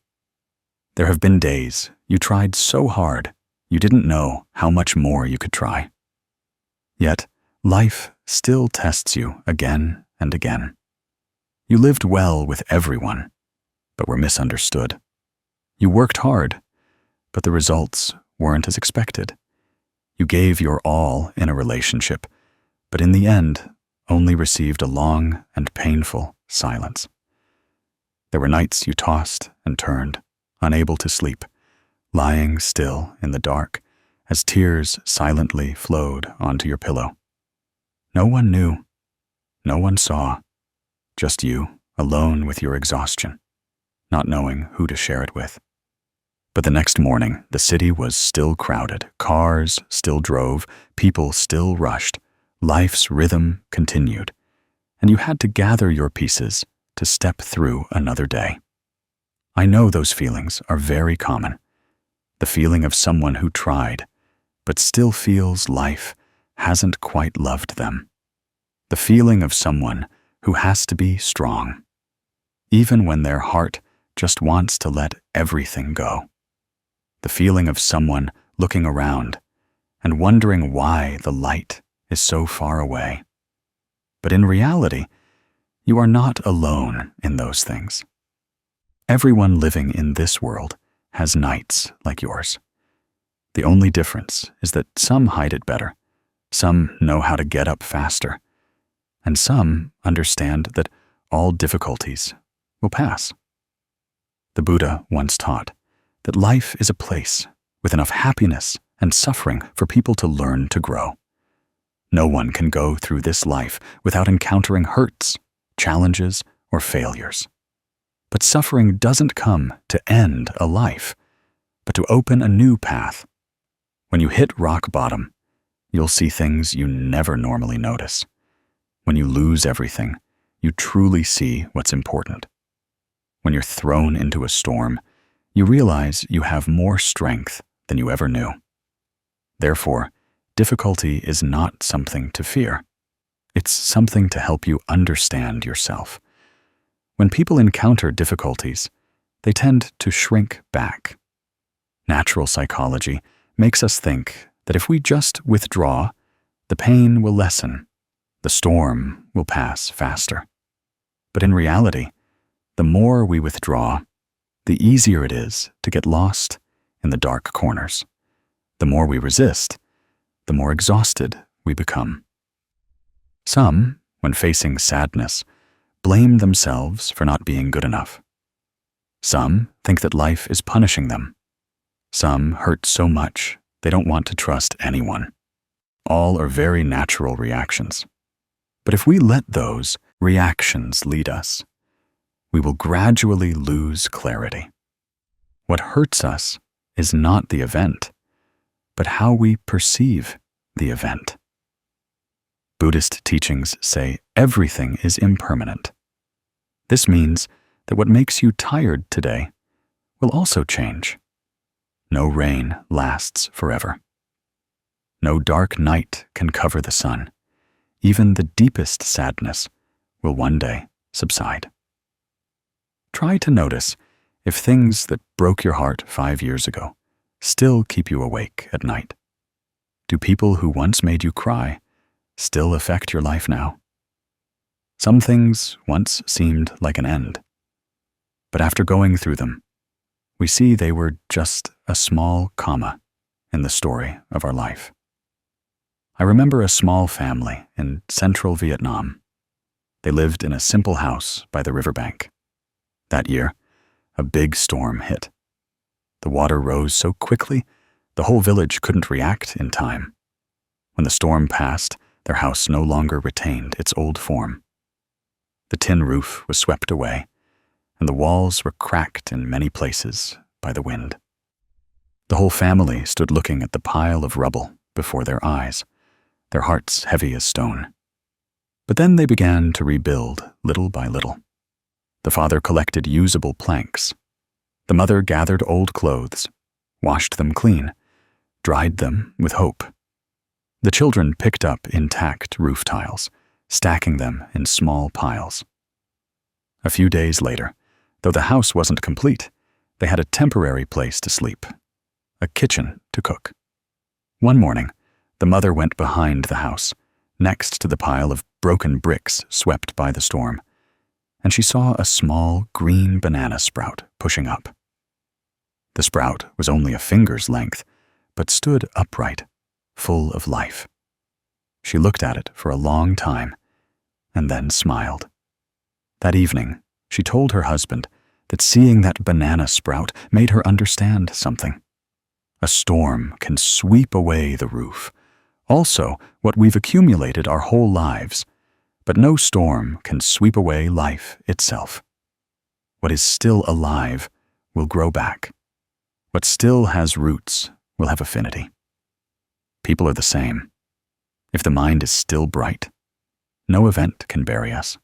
There have been days you tried so hard you didn't know how much more you could try. Yet, life still tests you again and again. You lived well with everyone, but were misunderstood. You worked hard, but the results weren't as expected. You gave your all in a relationship, but in the end, only received a long and painful silence. There were nights you tossed and turned, unable to sleep, lying still in the dark as tears silently flowed onto your pillow. No one knew, no one saw, just you alone with your exhaustion, not knowing who to share it with. But the next morning, the city was still crowded, cars still drove, people still rushed, life's rhythm continued, and you had to gather your pieces to step through another day. I know those feelings are very common. The feeling of someone who tried, but still feels life hasn't quite loved them. The feeling of someone who has to be strong, even when their heart just wants to let everything go. The feeling of someone looking around and wondering why the light is so far away. But in reality, you are not alone in those things. Everyone living in this world has nights like yours. The only difference is that some hide it better, some know how to get up faster, and some understand that all difficulties will pass. The Buddha once taught that life is a place with enough happiness and suffering for people to learn to grow. No one can go through this life without encountering hurts, challenges, or failures. But suffering doesn't come to end a life, but to open a new path. When you hit rock bottom, you'll see things you never normally notice. When you lose everything, you truly see what's important. When you're thrown into a storm, you realize you have more strength than you ever knew. Therefore, difficulty is not something to fear. It's something to help you understand yourself. When people encounter difficulties, they tend to shrink back. Natural psychology makes us think that if we just withdraw, the pain will lessen, the storm will pass faster. But in reality, the more we withdraw, the easier it is to get lost in the dark corners. The more we resist, the more exhausted we become. Some, when facing sadness, blame themselves for not being good enough. Some think that life is punishing them. Some hurt so much they don't want to trust anyone. All are very natural reactions. But if we let those reactions lead us, we will gradually lose clarity. What hurts us is not the event, but how we perceive the event. Buddhist teachings say everything is impermanent. This means that what makes you tired today will also change. No rain lasts forever. No dark night can cover the sun. Even the deepest sadness will one day subside. Try to notice if things that broke your heart 5 years ago still keep you awake at night. Do people who once made you cry still affect your life now? Some things once seemed like an end, but after going through them, we see they were just a small comma in the story of our life. I remember a small family in central Vietnam. They lived in a simple house by the riverbank. That year, a big storm hit. The water rose so quickly, the whole village couldn't react in time. When the storm passed, their house no longer retained its old form. The tin roof was swept away, and the walls were cracked in many places by the wind. The whole family stood looking at the pile of rubble before their eyes, their hearts heavy as stone. But then they began to rebuild little by little. The father collected usable planks. The mother gathered old clothes, washed them clean, dried them with hope. The children picked up intact roof tiles, stacking them in small piles. A few days later, though the house wasn't complete, they had a temporary place to sleep, a kitchen to cook. One morning, the mother went behind the house, next to the pile of broken bricks swept by the storm, and she saw a small green banana sprout pushing up. The sprout was only a finger's length, but stood upright, full of life. She looked at it for a long time, and then smiled. That evening, she told her husband that seeing that banana sprout made her understand something. A storm can sweep away the roof, also what we've accumulated our whole lives, but no storm can sweep away life itself. What is still alive will grow back. What still has roots will have affinity. People are the same. If the mind is still bright, no event can bury us.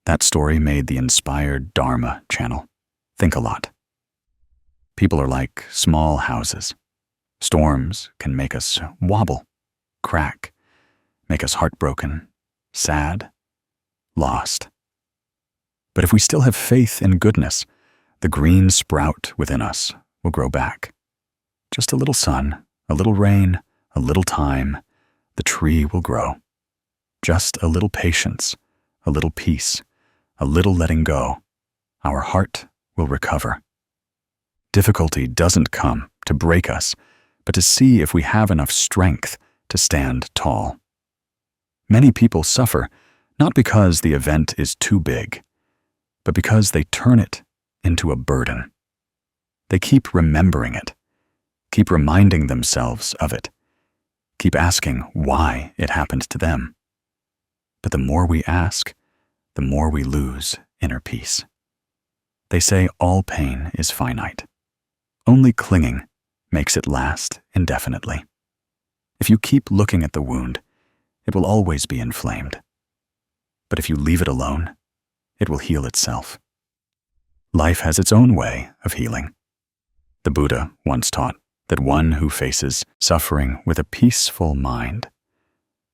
That story made the inspired Dharma channel think a lot. People are like small houses. Storms can make us wobble, crack, make us heartbroken, sad, lost. But if we still have faith in goodness, the green sprout within us will grow back. Just a little sun, a little rain, a little time, the tree will grow. Just a little patience, a little peace, a little letting go, our heart will recover. Difficulty doesn't come to break us, but to see if we have enough strength to stand tall. Many people suffer not because the event is too big, but because they turn it into a burden. They keep remembering it, keep reminding themselves of it, keep asking why it happened to them. But the more we ask, the more we lose inner peace. They say all pain is finite. Only clinging makes it last indefinitely. If you keep looking at the wound, it will always be inflamed. But if you leave it alone, it will heal itself. Life has its own way of healing. The Buddha once taught that one who faces suffering with a peaceful mind,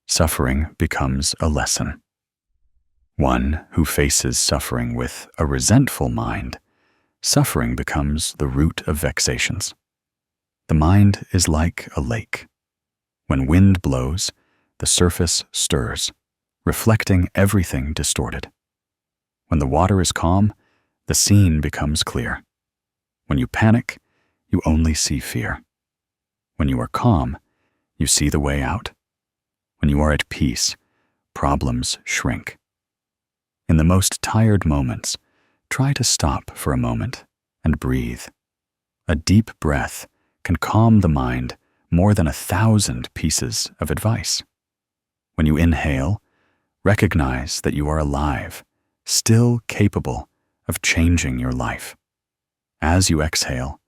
suffering becomes a lesson. One who faces suffering with a resentful mind, suffering becomes the root of vexations. The mind is like a lake. When wind blows, the surface stirs, reflecting everything distorted. When the water is calm, the scene becomes clear. When you panic, you only see fear. When you are calm, you see the way out. When you are at peace, problems shrink. In the most tired moments, try to stop for a moment and breathe. A deep breath can calm the mind more than 1,000 pieces of advice. When you inhale, recognize that you are alive, still capable of changing your life. As you exhale,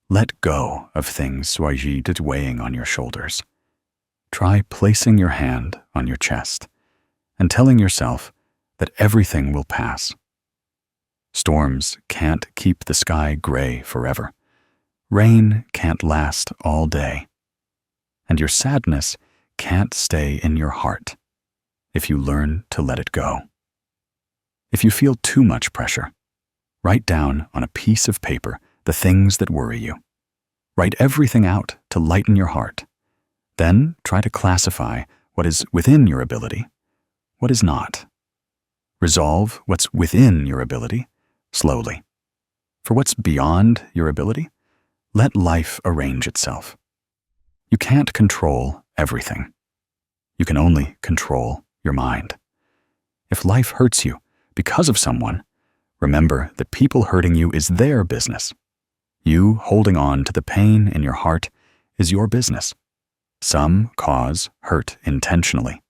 let go of things weighing on your shoulders. Try placing your hand on your chest and telling yourself that everything will pass. Storms can't keep the sky gray forever. Rain can't last all day. And your sadness can't stay in your heart if you learn to let it go. If you feel too much pressure, write down on a piece of paper the things that worry you. Write everything out to lighten your heart. Then try to classify what is within your ability, what is not. Resolve what's within your ability slowly. For what's beyond your ability, let life arrange itself. You can't control everything. You can only control your mind. If life hurts you because of someone, remember that people hurting you is their business. You holding on to the pain in your heart is your business. Some cause hurt intentionally.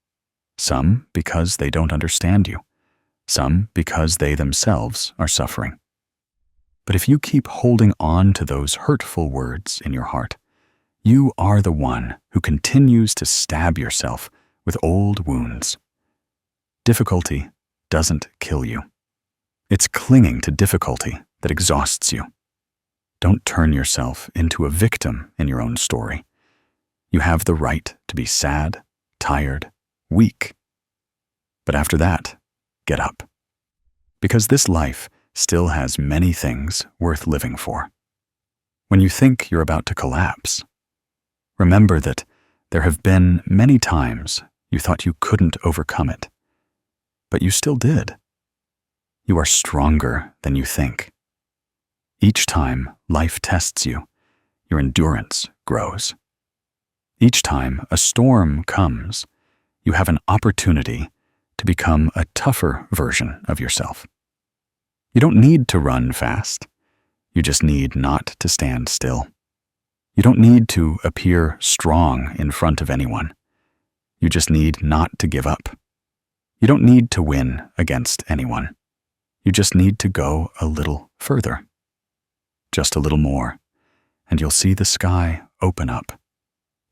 Some because they don't understand you. Some because they themselves are suffering. But if you keep holding on to those hurtful words in your heart, you are the one who continues to stab yourself with old wounds. Difficulty doesn't kill you. It's clinging to difficulty that exhausts you. Don't turn yourself into a victim in your own story. You have the right to be sad, tired, weak. But after that, get up. Because this life still has many things worth living for. When you think you're about to collapse, remember that there have been many times you thought you couldn't overcome it, but you still did. You are stronger than you think. Each time life tests you, your endurance grows. Each time a storm comes, you have an opportunity to become a tougher version of yourself. You don't need to run fast. You just need not to stand still. You don't need to appear strong in front of anyone. You just need not to give up. You don't need to win against anyone. You just need to go a little further. Just a little more, and you'll see the sky open up.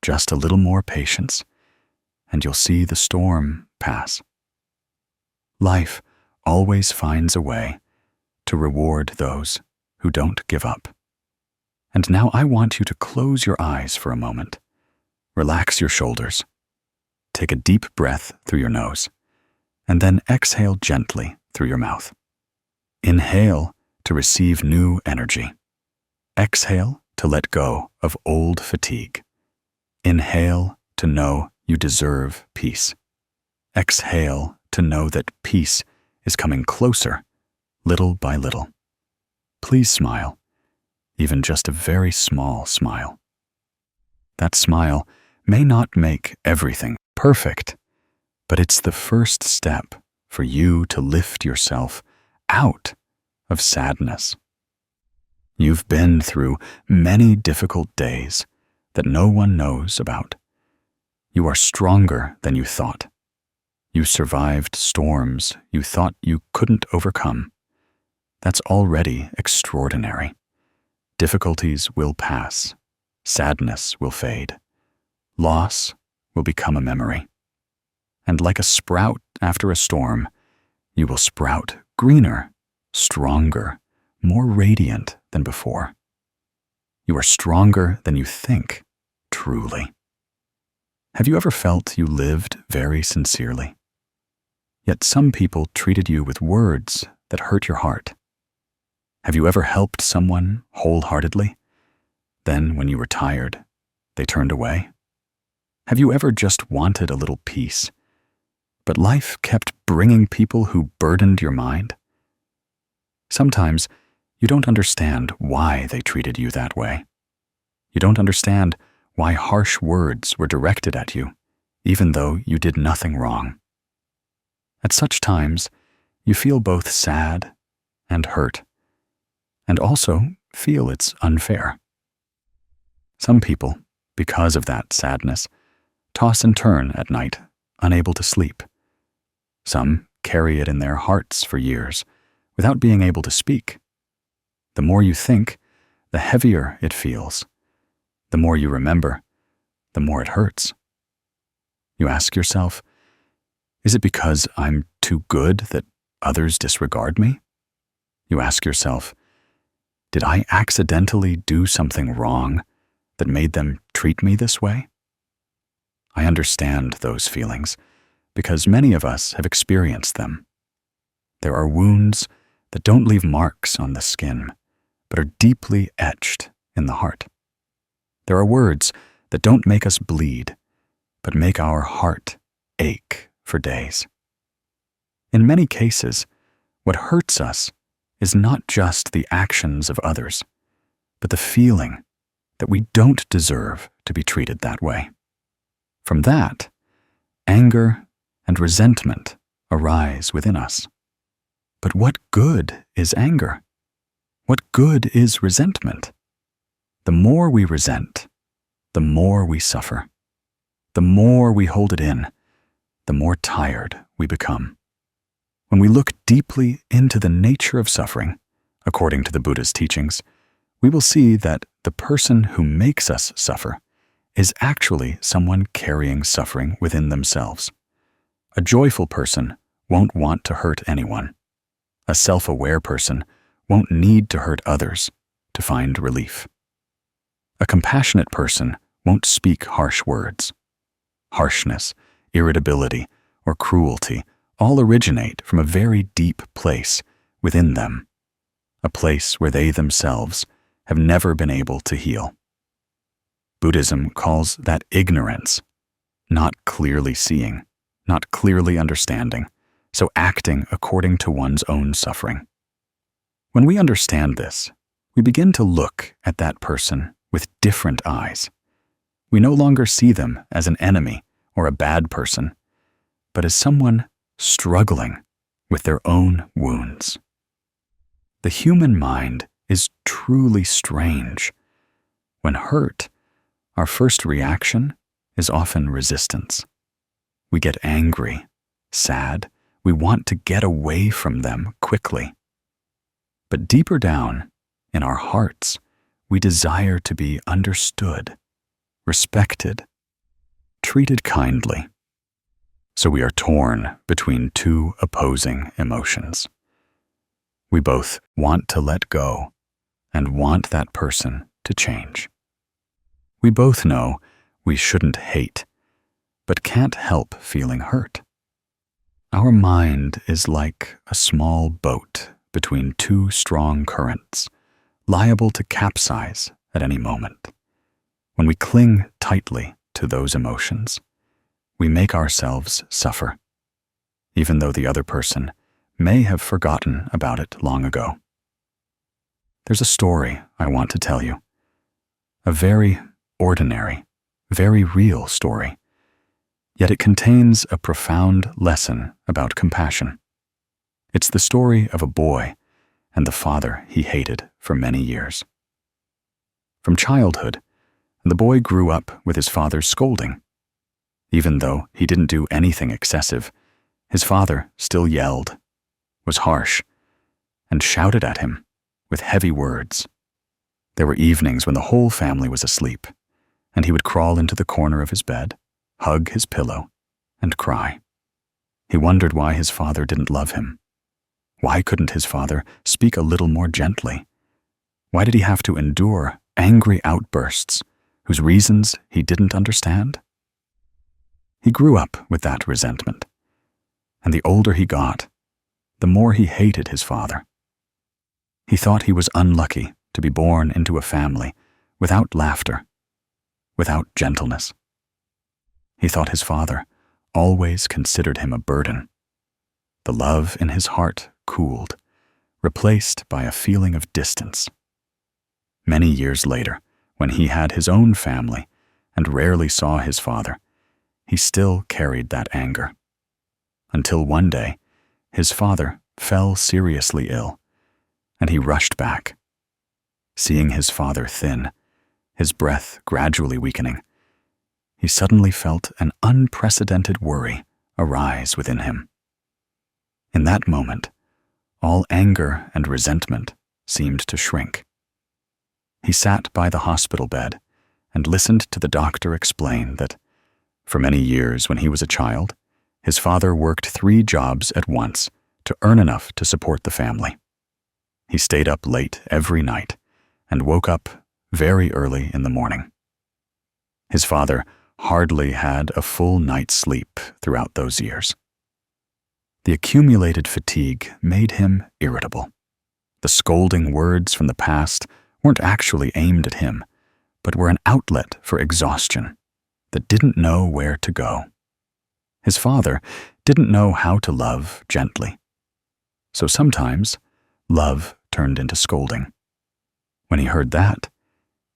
Just a little more patience, and you'll see the storm pass. Life always finds a way to reward those who don't give up. And now I want you to close your eyes for a moment. Relax your shoulders. Take a deep breath through your nose, and then exhale gently through your mouth. Inhale to receive new energy. Exhale to let go of old fatigue. Inhale to know you deserve peace. Exhale to know that peace is coming closer, little by little. Please smile, even just a very small smile. That smile may not make everything perfect, but it's the first step for you to lift yourself out of sadness. You've been through many difficult days that no one knows about. You are stronger than you thought. You survived storms you thought you couldn't overcome. That's already extraordinary. Difficulties will pass. Sadness will fade. Loss will become a memory. And like a sprout after a storm, you will sprout greener, stronger, more radiant than before. You are stronger than you think, truly. Have you ever felt you lived very sincerely? Yet some people treated you with words that hurt your heart. Have you ever helped someone wholeheartedly? Then, when you were tired, they turned away? Have you ever just wanted a little peace, but life kept bringing people who burdened your mind? Sometimes you don't understand why they treated you that way. You don't understand why harsh words were directed at you, even though you did nothing wrong. At such times, you feel both sad and hurt, and also feel it's unfair. Some people, because of that sadness, toss and turn at night, unable to sleep. Some carry it in their hearts for years, without being able to speak. The more you think, the heavier it feels. The more you remember, the more it hurts. You ask yourself, is it because I'm too good that others disregard me? You ask yourself, did I accidentally do something wrong that made them treat me this way? I understand those feelings because many of us have experienced them. There are wounds that don't leave marks on the skin, but are deeply etched in the heart. There are words that don't make us bleed, but make our heart ache for days. In many cases, what hurts us is not just the actions of others, but the feeling that we don't deserve to be treated that way. From that, anger and resentment arise within us. But what good is anger? What good is resentment? The more we resent, the more we suffer. The more we hold it in, the more tired we become. When we look deeply into the nature of suffering, according to the Buddha's teachings, we will see that the person who makes us suffer is actually someone carrying suffering within themselves. A joyful person won't want to hurt anyone. A self-aware person won't need to hurt others to find relief. A compassionate person won't speak harsh words. Harshness, irritability, or cruelty all originate from a very deep place within them, a place where they themselves have never been able to heal. Buddhism calls that ignorance, not clearly seeing, not clearly understanding, so acting according to one's own suffering. When we understand this, we begin to look at that person with different eyes. We no longer see them as an enemy or a bad person, but as someone struggling with their own wounds. The human mind is truly strange. When hurt, our first reaction is often resistance. We get angry, sad, we want to get away from them quickly. But deeper down, in our hearts, we desire to be understood, respected, treated kindly. So we are torn between two opposing emotions. We both want to let go and want that person to change. We both know we shouldn't hate, but can't help feeling hurt. Our mind is like a small boat between two strong currents, liable to capsize at any moment. When we cling tightly to those emotions, we make ourselves suffer, even though the other person may have forgotten about it long ago. There's a story I want to tell you, a very ordinary, very real story, yet it contains a profound lesson about compassion. It's the story of a boy and the father he hated for many years. From childhood, and the boy grew up with his father's scolding. Even though he didn't do anything excessive, his father still yelled, was harsh, and shouted at him with heavy words. There were evenings when the whole family was asleep, and he would crawl into the corner of his bed, hug his pillow, and cry. He wondered why his father didn't love him. Why couldn't his father speak a little more gently? Why did he have to endure angry outbursts whose reasons he didn't understand? He grew up with that resentment, and the older he got, the more he hated his father. He thought he was unlucky to be born into a family without laughter, without gentleness. He thought his father always considered him a burden. The love in his heart cooled, replaced by a feeling of distance. Many years later, when he had his own family and rarely saw his father, he still carried that anger. Until one day, his father fell seriously ill, and he rushed back. Seeing his father thin, his breath gradually weakening, he suddenly felt an unprecedented worry arise within him. In that moment, all anger and resentment seemed to shrink. He sat by the hospital bed and listened to the doctor explain that, for many years when he was a child, his father worked 3 jobs at once to earn enough to support the family. He stayed up late every night and woke up very early in the morning. His father hardly had a full night's sleep throughout those years. The accumulated fatigue made him irritable. The scolding words from the past weren't actually aimed at him, but were an outlet for exhaustion that didn't know where to go. His father didn't know how to love gently. So sometimes, love turned into scolding. When he heard that,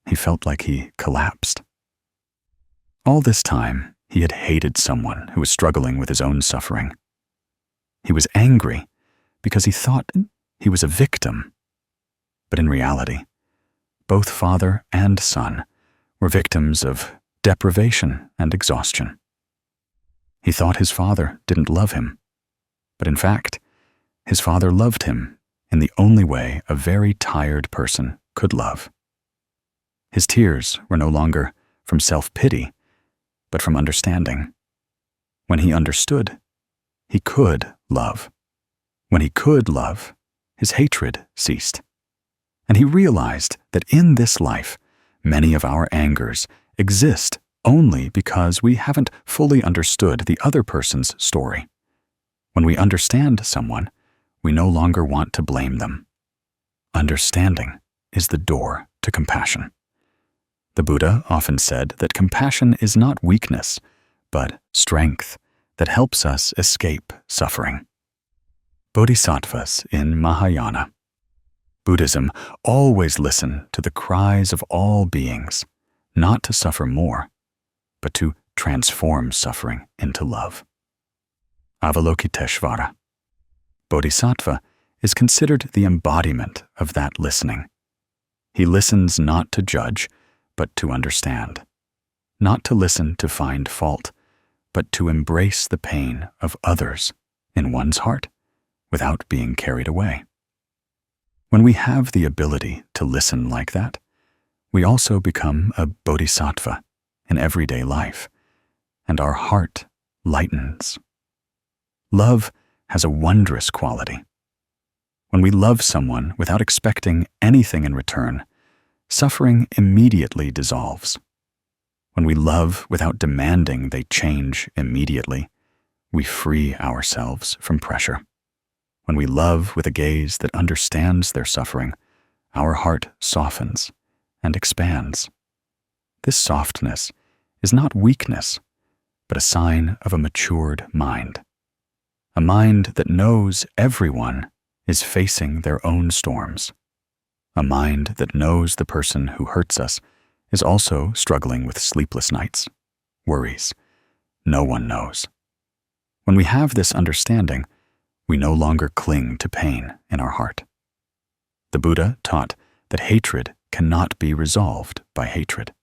he felt like he collapsed. All this time, he had hated someone who was struggling with his own suffering. He was angry because he thought he was a victim. But in reality, both father and son were victims of deprivation and exhaustion. He thought his father didn't love him, but in fact, his father loved him in the only way a very tired person could love. His tears were no longer from self-pity, but from understanding. When he understood, he could love. When he could love, his hatred ceased. And he realized that in this life, many of our angers exist only because we haven't fully understood the other person's story. When we understand someone, we no longer want to blame them. Understanding is the door to compassion. The Buddha often said that compassion is not weakness, but strength that helps us escape suffering. Bodhisattvas in Mahayana. Buddhism always listen to the cries of all beings, not to suffer more, but to transform suffering into love. Avalokiteshvara. Bodhisattva is considered the embodiment of that listening. He listens not to judge, but to understand. Not to listen to find fault, but to embrace the pain of others in one's heart without being carried away. When we have the ability to listen like that, we also become a bodhisattva in everyday life, and our heart lightens. Love has a wondrous quality. When we love someone without expecting anything in return, suffering immediately dissolves. When we love without demanding they change immediately, we free ourselves from pressure. When we love with a gaze that understands their suffering, our heart softens and expands. This softness is not weakness, but a sign of a matured mind. A mind that knows everyone is facing their own storms. A mind that knows the person who hurts us is also struggling with sleepless nights, worries. No one knows. When we have this understanding, we no longer cling to pain in our heart. The Buddha taught that hatred cannot be resolved by hatred.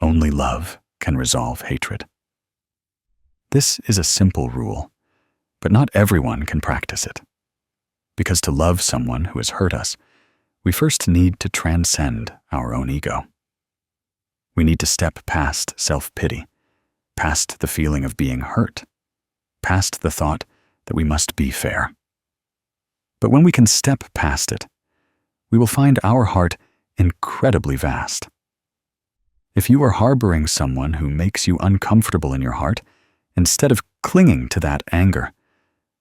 Only love can resolve hatred. This is a simple rule, but not everyone can practice it. Because to love someone who has hurt us, we first need to transcend our own ego. We need to step past self-pity, past the feeling of being hurt, past the thought that we must be fair. But when we can step past it, we will find our heart incredibly vast. If you are harboring someone who makes you uncomfortable in your heart, instead of clinging to that anger,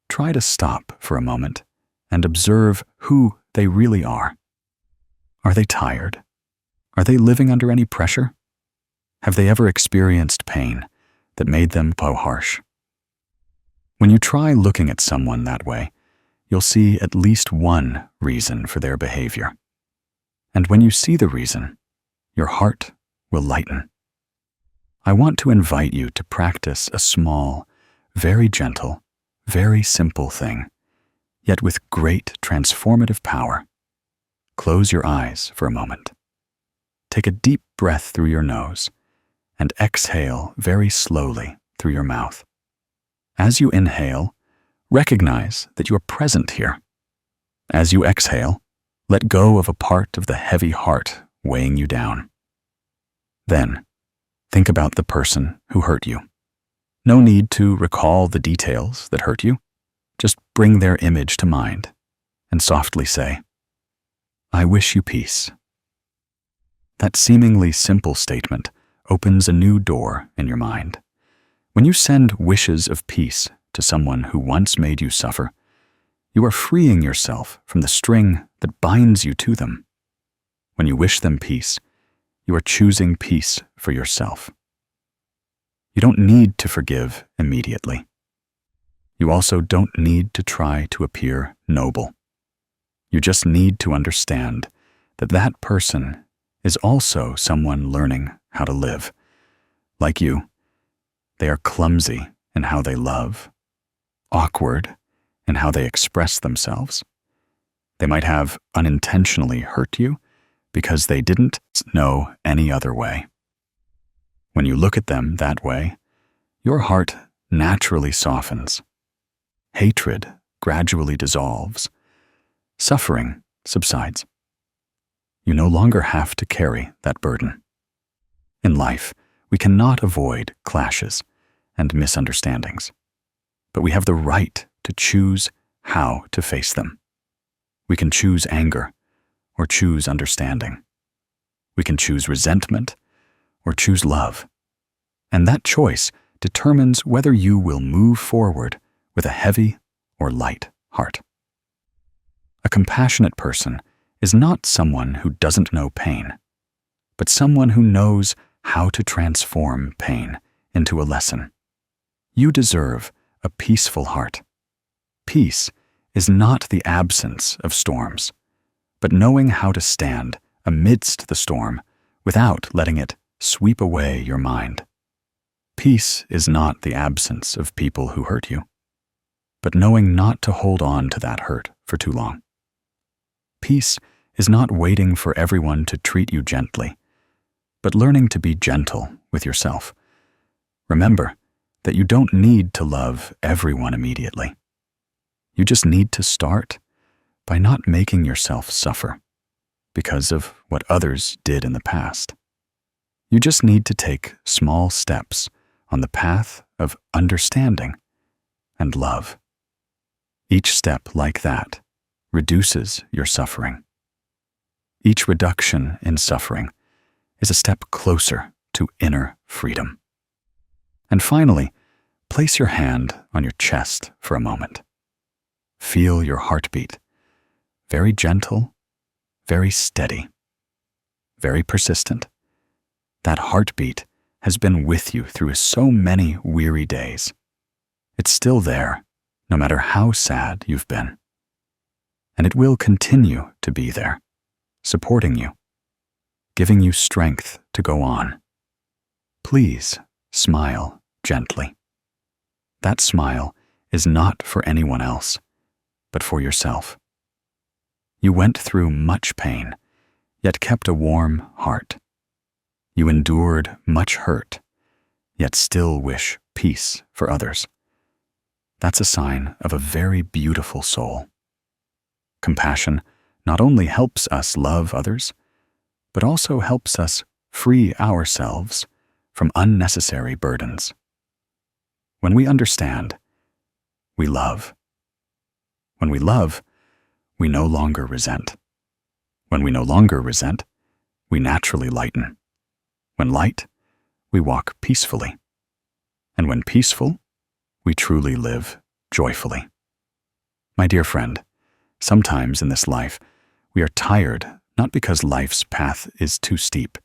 try to stop for a moment and observe who they really are. Are they tired? Are they living under any pressure? Have they ever experienced pain that made them so harsh? When you try looking at someone that way, you'll see at least one reason for their behavior. And when you see the reason, your heart will lighten. I want to invite you to practice a small, very gentle, very simple thing, yet with great transformative power. Close your eyes for a moment. Take a deep breath through your nose and exhale very slowly through your mouth. As you inhale, recognize that you are present here. As you exhale, let go of a part of the heavy heart weighing you down. Then, think about the person who hurt you. No need to recall the details that hurt you. Just bring their image to mind and softly say, "I wish you peace." That seemingly simple statement opens a new door in your mind. When you send wishes of peace to someone who once made you suffer, you are freeing yourself from the string that binds you to them. When you wish them peace, you are choosing peace for yourself. You don't need to forgive immediately. You also don't need to try to appear noble. You just need to understand that that person is also someone learning how to live. Like you, they are clumsy in how they love, awkward in how they express themselves. They might have unintentionally hurt you because they didn't know any other way. When you look at them that way, your heart naturally softens. Hatred gradually dissolves. Suffering subsides. You no longer have to carry that burden. In life, we cannot avoid clashes and misunderstandings, but we have the right to choose how to face them. We can choose anger or choose understanding. We can choose resentment or choose love. And that choice determines whether you will move forward with a heavy or light heart. A compassionate person is not someone who doesn't know pain, but someone who knows how to transform pain into a lesson. You deserve a peaceful heart. Peace is not the absence of storms, but knowing how to stand amidst the storm without letting it sweep away your mind. Peace is not the absence of people who hurt you, but knowing not to hold on to that hurt for too long. Peace is not waiting for everyone to treat you gently, but learning to be gentle with yourself. Remember that you don't need to love everyone immediately. You just need to start by not making yourself suffer because of what others did in the past. You just need to take small steps on the path of understanding and love. Each step like that reduces your suffering. Each reduction in suffering is a step closer to inner freedom. And finally, place your hand on your chest for a moment. Feel your heartbeat. Very gentle, very steady, very persistent. That heartbeat has been with you through so many weary days. It's still there, no matter how sad you've been. And it will continue to be there, supporting you, giving you strength to go on. Please smile gently. That smile is not for anyone else, but for yourself. You went through much pain, yet kept a warm heart. You endured much hurt, yet still wish peace for others. That's a sign of a very beautiful soul. Compassion not only helps us love others, but also helps us free ourselves from unnecessary burdens. When we understand, we love. When we love, we no longer resent. When we no longer resent, we naturally lighten. When light, we walk peacefully. And when peaceful, we truly live joyfully. My dear friend, sometimes in this life, we are tired not because life's path is too steep,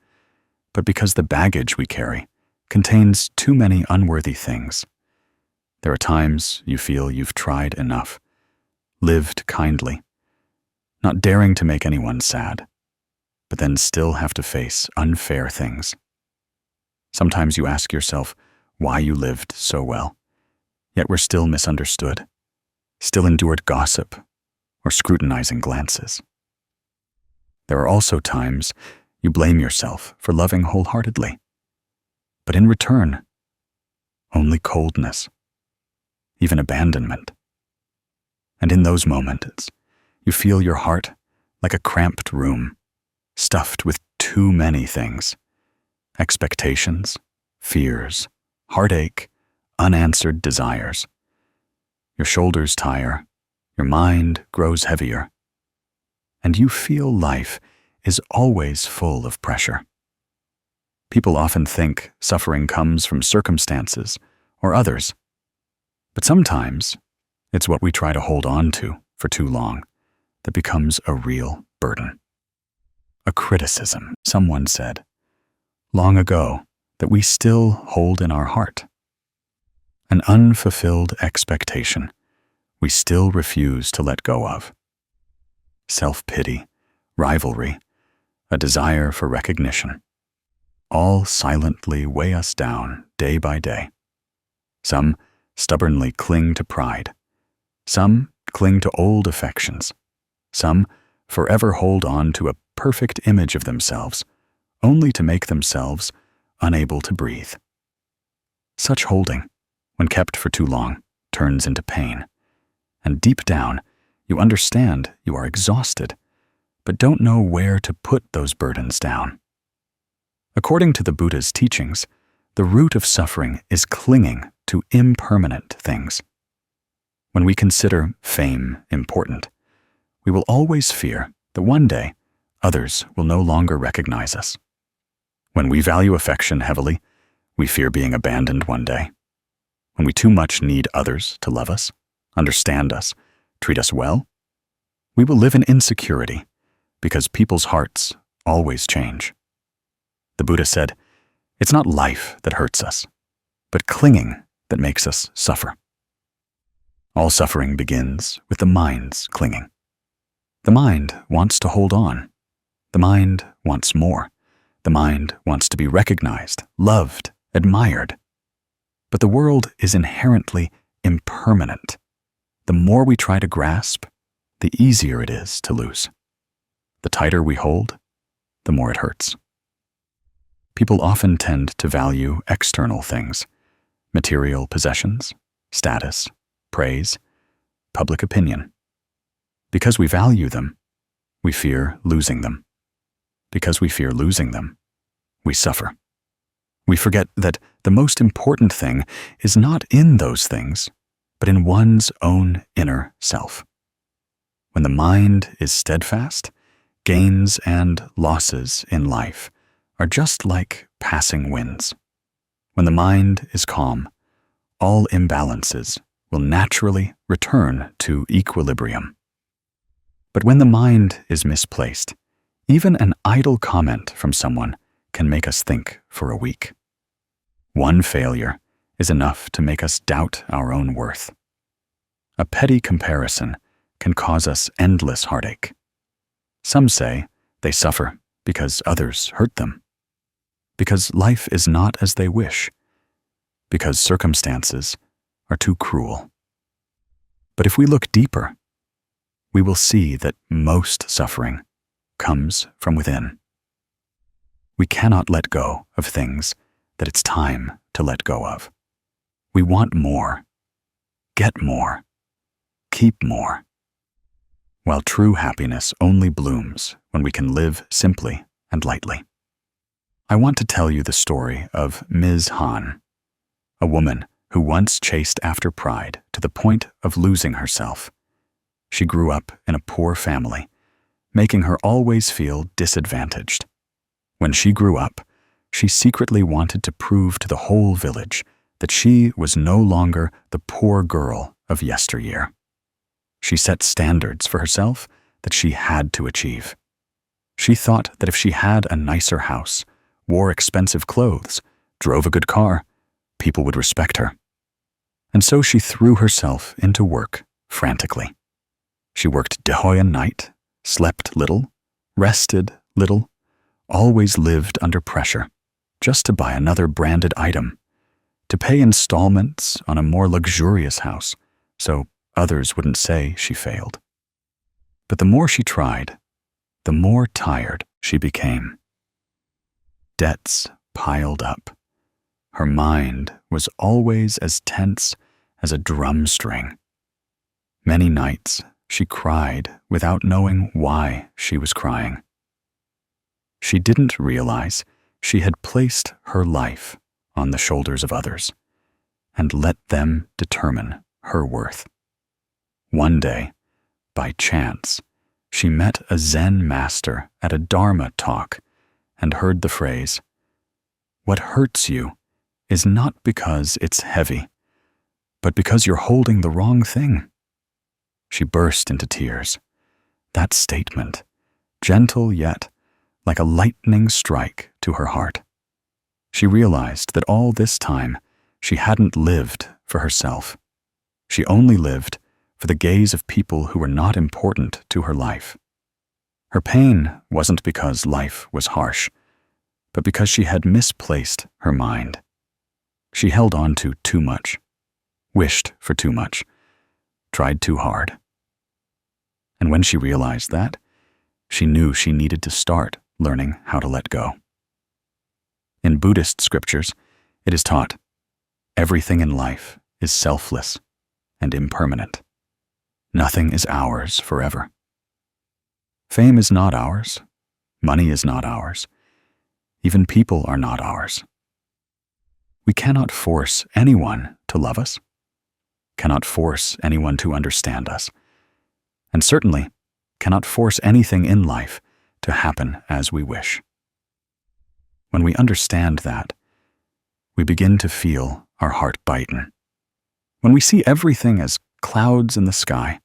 but because the baggage we carry contains too many unworthy things. There are times you feel you've tried enough, lived kindly, not daring to make anyone sad, but then still have to face unfair things. Sometimes you ask yourself why you lived so well, yet were still misunderstood, still endured gossip or scrutinizing glances. There are also times you blame yourself for loving wholeheartedly, but in return, only coldness, even abandonment. And in those moments, you feel your heart like a cramped room, stuffed with too many things: expectations, fears, heartache, unanswered desires. Your shoulders tire, your mind grows heavier, and you feel life is always full of pressure. People often think suffering comes from circumstances or others, but sometimes it's what we try to hold on to for too long that becomes a real burden. A criticism, someone said long ago, that we still hold in our heart. An unfulfilled expectation we still refuse to let go of. Self-pity, rivalry, a desire for recognition, all silently weigh us down day by day. Some stubbornly cling to pride. Some cling to old affections. Some forever hold on to a perfect image of themselves, only to make themselves unable to breathe. Such holding, when kept for too long, turns into pain. And deep down, you understand you are exhausted, but don't know where to put those burdens down. According to the Buddha's teachings, the root of suffering is clinging to impermanent things. When we consider fame important, we will always fear that one day others will no longer recognize us. When we value affection heavily, we fear being abandoned one day. When we too much need others to love us, understand us, treat us well, we will live in insecurity because people's hearts always change. The Buddha said, "It's not life that hurts us, but clinging that makes us suffer." All suffering begins with the mind's clinging. The mind wants to hold on. The mind wants more. The mind wants to be recognized, loved, admired. But the world is inherently impermanent. The more we try to grasp, the easier it is to lose. The tighter we hold, the more it hurts. People often tend to value external things: material possessions, status, praise, public opinion. Because we value them, we fear losing them. Because we fear losing them, we suffer. We forget that the most important thing is not in those things, but in one's own inner self. When the mind is steadfast, gains and losses in life are just like passing winds. When the mind is calm, all imbalances will naturally return to equilibrium. But when the mind is misplaced, even an idle comment from someone can make us think for a week. One failure is enough to make us doubt our own worth. A petty comparison can cause us endless heartache. Some say they suffer because others hurt them, because life is not as they wish, because circumstances are too cruel. But if we look deeper, we will see that most suffering comes from within. We cannot let go of things that it's time to let go of. We want more, get more, keep more. While true happiness only blooms when we can live simply and lightly. I want to tell you the story of Ms. Han, a woman who once chased after pride to the point of losing herself. She grew up in a poor family, making her always feel disadvantaged. When she grew up, she secretly wanted to prove to the whole village that she was no longer the poor girl of yesteryear. She set standards for herself that she had to achieve. She thought that if she had a nicer house, wore expensive clothes, drove a good car, people would respect her. And so she threw herself into work frantically. She worked day and night, slept little, rested little, always lived under pressure, just to buy another branded item, to pay installments on a more luxurious house, so others wouldn't say she failed. But the more she tried, the more tired she became. Debts piled up. Her mind was always as tense as a drum string. Many nights she cried without knowing why she was crying. She didn't realize she had placed her life on the shoulders of others and let them determine her worth. One day, by chance, she met a Zen master at a Dharma talk and heard the phrase, "What hurts you is not because it's heavy, but because you're holding the wrong thing." She burst into tears. That statement, gentle yet like a lightning strike to her heart. She realized that all this time she hadn't lived for herself. She only lived for the gaze of people who were not important to her life. Her pain wasn't because life was harsh, but because she had misplaced her mind. She held on to too much, wished for too much, tried too hard. And when she realized that, she knew she needed to start learning how to let go. In Buddhist scriptures, it is taught, everything in life is selfless and impermanent. Nothing is ours forever. Fame is not ours. Money is not ours. Even people are not ours. We cannot force anyone to love us, cannot force anyone to understand us, and certainly cannot force anything in life to happen as we wish. When we understand that, we begin to feel our heart biten. When we see everything as clouds in the sky,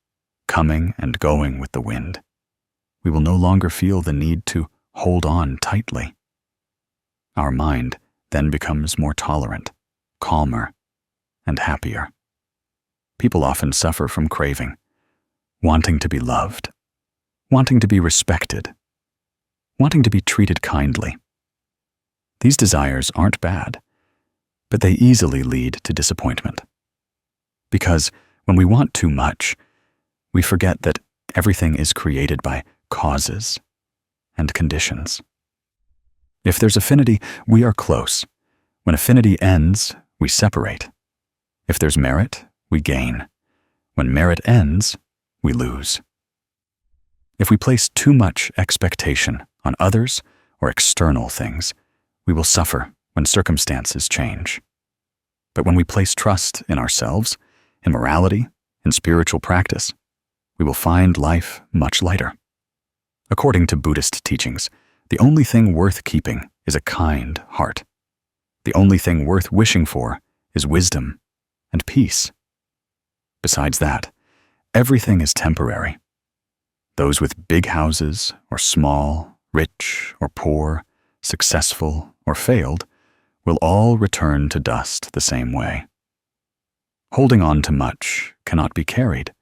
coming and going with the wind, we will no longer feel the need to hold on tightly. Our mind then becomes more tolerant, calmer, and happier. People often suffer from craving, wanting to be loved, wanting to be respected, wanting to be treated kindly. These desires aren't bad, but they easily lead to disappointment. Because when we want too much, we forget that everything is created by causes and conditions. If there's affinity, we are close. When affinity ends, we separate. If there's merit, we gain. When merit ends, we lose. If we place too much expectation on others or external things, we will suffer when circumstances change. But when we place trust in ourselves, in morality, in spiritual practice, we will find life much lighter. According to Buddhist teachings, the only thing worth keeping is a kind heart. The only thing worth wishing for is wisdom and peace. Besides that, everything is temporary. Those with big houses or small, rich or poor, successful or failed, will all return to dust the same way. Holding on to much cannot be carried.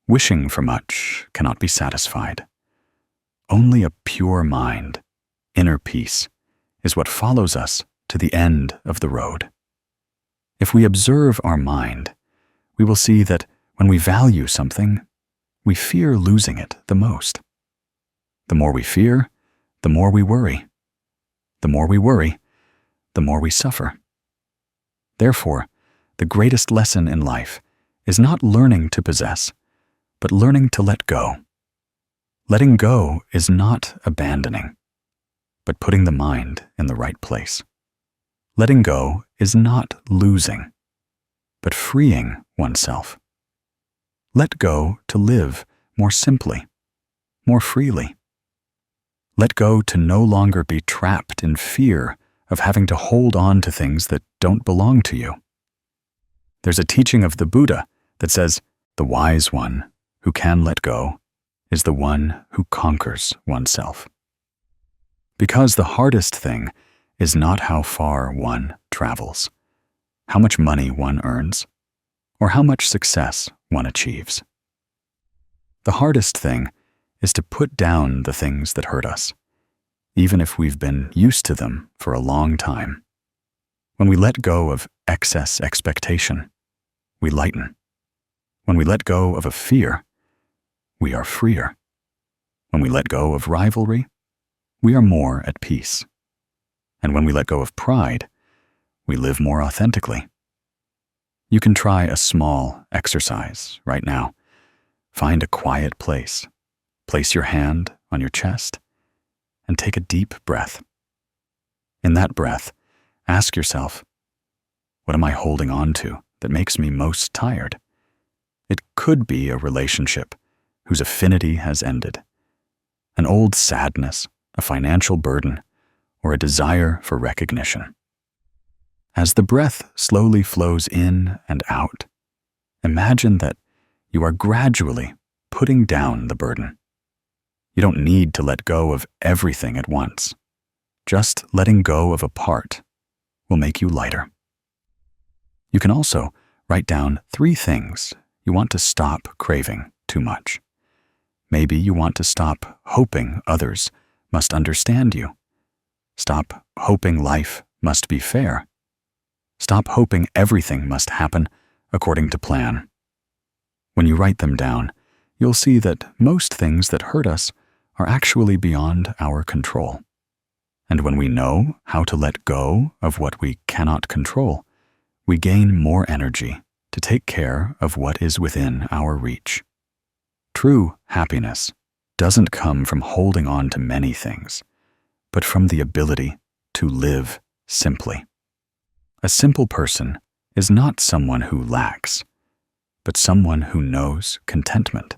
Wishing for much cannot be satisfied. Only a pure mind, inner peace, is what follows us to the end of the road. If we observe our mind, we will see that when we value something, we fear losing it the most. The more we fear, the more we worry. The more we worry, the more we suffer. Therefore, the greatest lesson in life is not learning to possess, but learning to let go. Letting go is not abandoning, but putting the mind in the right place. Letting go is not losing, but freeing oneself. Let go to live more simply, more freely. Let go to no longer be trapped in fear of having to hold on to things that don't belong to you. There's a teaching of the Buddha that says, the wise one who can let go is the one who conquers oneself. Because the hardest thing is not how far one travels, how much money one earns, or how much success one achieves. The hardest thing is to put down the things that hurt us, even if we've been used to them for a long time. When we let go of excess expectation, we lighten. When we let go of a fear, we are freer. When we let go of rivalry, we are more at peace. And when we let go of pride, we live more authentically. You can try a small exercise right now. Find a quiet place. Place your hand on your chest and take a deep breath. In that breath, ask yourself, what am I holding on to that makes me most tired? It could be a relationship whose affinity has ended, an old sadness, a financial burden, or a desire for recognition. As the breath slowly flows in and out, imagine that you are gradually putting down the burden. You don't need to let go of everything at once. Just letting go of a part will make you lighter. You can also write down 3 things you want to stop craving too much. Maybe you want to stop hoping others must understand you. Stop hoping life must be fair. Stop hoping everything must happen according to plan. When you write them down, you'll see that most things that hurt us are actually beyond our control. And when we know how to let go of what we cannot control, we gain more energy to take care of what is within our reach. True happiness doesn't come from holding on to many things, but from the ability to live simply. A simple person is not someone who lacks, but someone who knows contentment.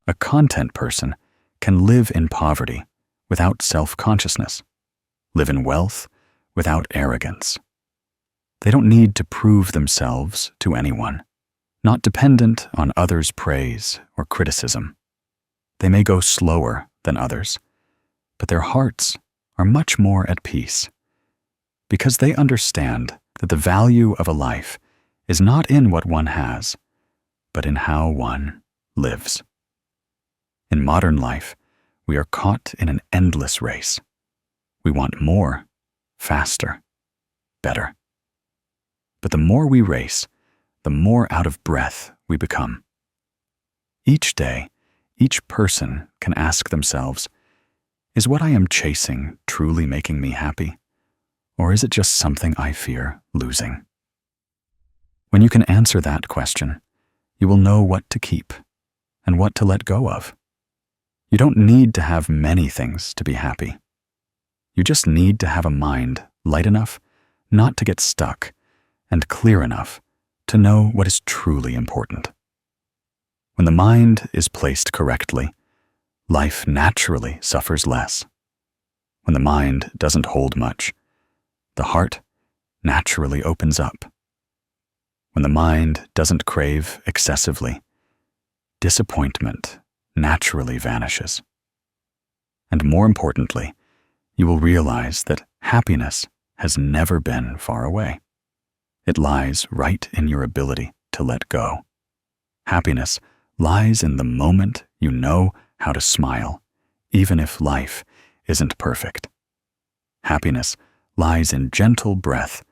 A content person can live in poverty without self-consciousness, live in wealth without arrogance. They don't need to prove themselves to anyone, not dependent on others' praise or criticism. They may go slower than others, but their hearts are much more at peace, because they understand that the value of a life is not in what one has, but in how one lives. In modern life, we are caught in an endless race. We want more, faster, better. But the more we race, the more out of breath we become. Each day, each person can ask themselves, is what I am chasing truly making me happy? Or is it just something I fear losing? When you can answer that question, you will know what to keep and what to let go of. You don't need to have many things to be happy. You just need to have a mind light enough not to get stuck and clear enough to know what is truly important. When the mind is placed correctly, life naturally suffers less. When the mind doesn't hold much, the heart naturally opens up. When the mind doesn't crave excessively, disappointment naturally vanishes. And more importantly, you will realize that happiness has never been far away. It lies right in your ability to let go. Happiness lies in the moment you know how to smile, even if life isn't perfect. Happiness lies in gentle breath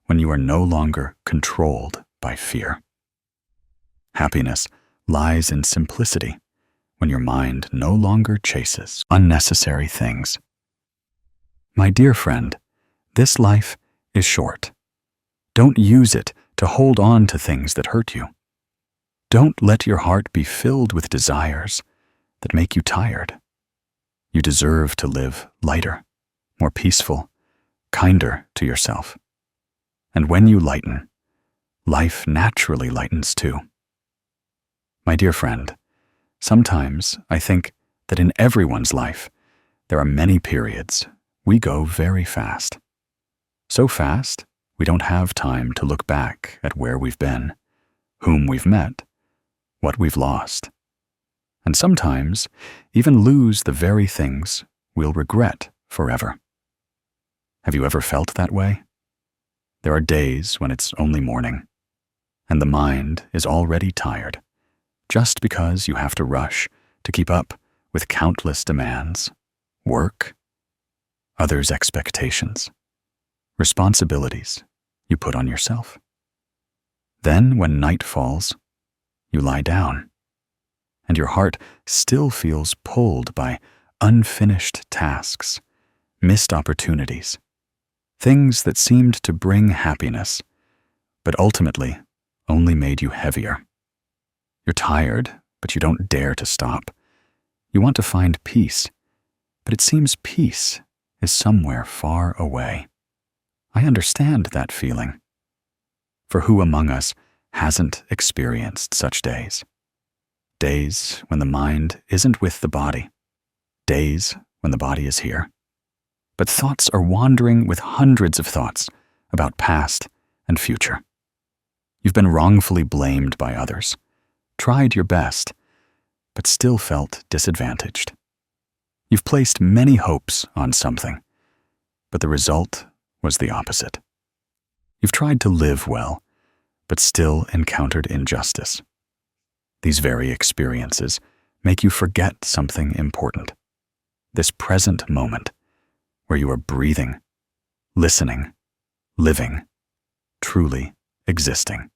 when you are no longer controlled by fear. Happiness lies in simplicity when your mind no longer chases unnecessary things. My dear friend, this life is short. Don't use it to hold on to things that hurt you. Don't let your heart be filled with desires that make you tired. You deserve to live lighter, more peaceful, kinder to yourself. And when you lighten, life naturally lightens too. My dear friend, sometimes I think that in everyone's life, there are many periods we go very fast. So fast, we don't have time to look back at where we've been, whom we've met, what we've lost, and sometimes even lose the very things we'll regret forever. Have you ever felt that way? There are days when it's only morning, and the mind is already tired, just because you have to rush to keep up with countless demands, work, others' expectations, responsibilities you put on yourself. Then, when night falls, you lie down, and your heart still feels pulled by unfinished tasks, missed opportunities, things that seemed to bring happiness, but ultimately only made you heavier. You're tired, but you don't dare to stop. You want to find peace, but it seems peace is somewhere far away. I understand that feeling. For who among us hasn't experienced such days? Days when the mind isn't with the body. Days when the body is here. But thoughts are wandering with hundreds of thoughts about past and future. You've been wrongfully blamed by others, tried your best, but still felt disadvantaged. You've placed many hopes on something, but the result was the opposite. You've tried to live well, but still encountered injustice. These very experiences make you forget something important. This present moment, where you are breathing, listening, living, truly existing.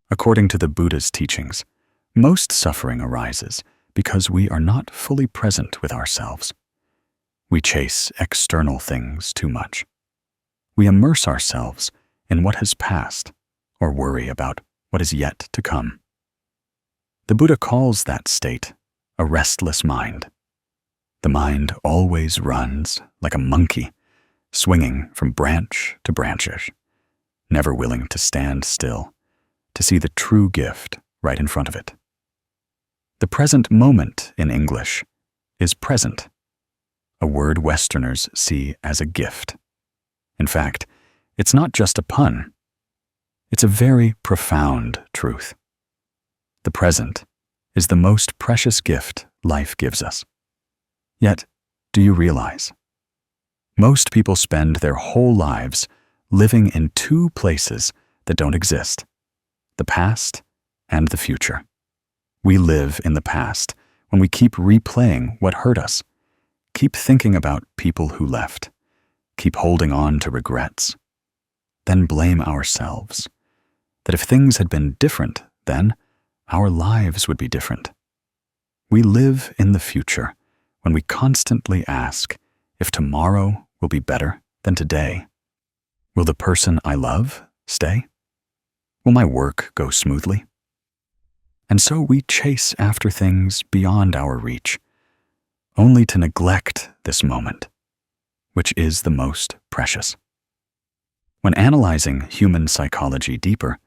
According to the Buddha's teachings, most suffering arises because we are not fully present with ourselves. We chase external things too much. We immerse ourselves in what has passed or worry about what is yet to come. The Buddha calls that state a restless mind. The mind always runs like a monkey, swinging from branch to branches, never willing to stand still, to see the true gift right in front of it. The present moment in English is present, a word Westerners see as a gift. In fact, it's not just a pun. It's a very profound truth. The present is the most precious gift life gives us. Yet, do you realize? Most people spend their whole lives living in two places that don't exist, the past and the future. We live in the past when we keep replaying what hurt us, keep thinking about people who left, keep holding on to regrets, then blame ourselves that if things had been different then, our lives would be different. We live in the future when we constantly ask if tomorrow will be better than today. Will the person I love stay? Will my work go smoothly? And so we chase after things beyond our reach, only to neglect this moment, which is the most precious. When analyzing human psychology deeper,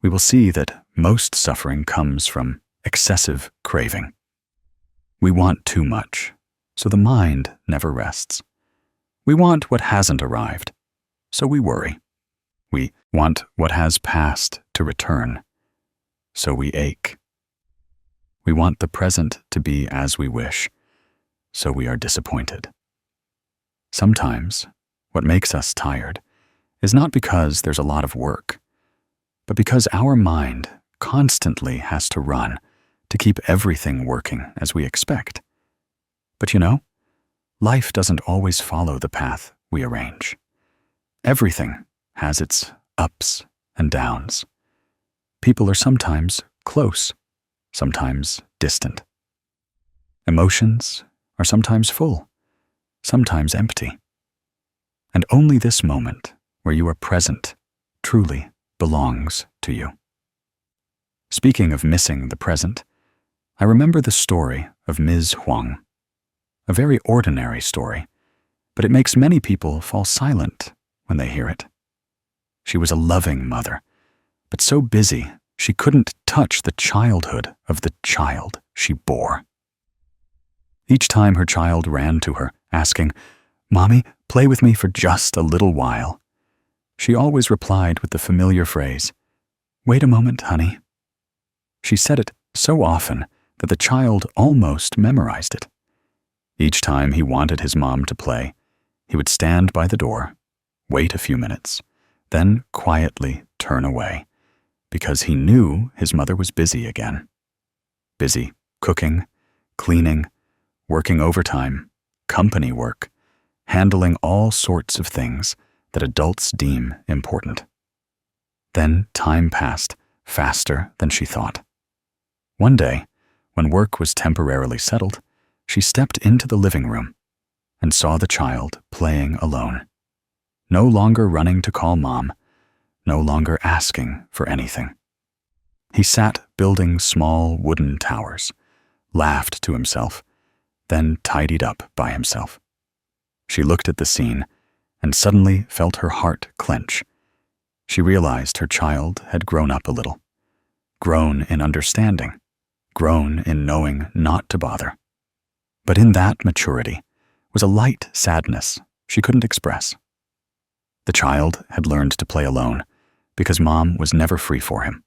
we will see that most suffering comes from excessive craving. We want too much, so the mind never rests. We want what hasn't arrived, so we worry. We want what has passed to return, so we ache. We want the present to be as we wish, so we are disappointed. Sometimes, what makes us tired is not because there's a lot of work, but because our mind constantly has to run to keep everything working as we expect. But you know, life doesn't always follow the path we arrange. Everything has its ups and downs. People are sometimes close, sometimes distant. Emotions are sometimes full, sometimes empty. And only this moment, where you are present, truly belongs to you. Speaking of missing the present, I remember the story of Ms. Huang. A very ordinary story, but it makes many people fall silent when they hear it. She was a loving mother, but so busy she couldn't touch the childhood of the child she bore. Each time her child ran to her, asking, "Mommy, play with me for just a little while," she always replied with the familiar phrase, "Wait a moment, honey." She said it so often that the child almost memorized it. Each time he wanted his mom to play, he would stand by the door, wait a few minutes, then quietly turn away, because he knew his mother was busy again. Busy cooking, cleaning, working overtime, company work, handling all sorts of things that adults deem important. Then time passed faster than she thought. One day, when work was temporarily settled, she stepped into the living room and saw the child playing alone, no longer running to call mom, no longer asking for anything. He sat building small wooden towers, laughed to himself, then tidied up by himself. She looked at the scene and suddenly felt her heart clench. She realized her child had grown up a little, grown in understanding, grown in knowing not to bother. But in that maturity was a light sadness she couldn't express. The child had learned to play alone because mom was never free for him.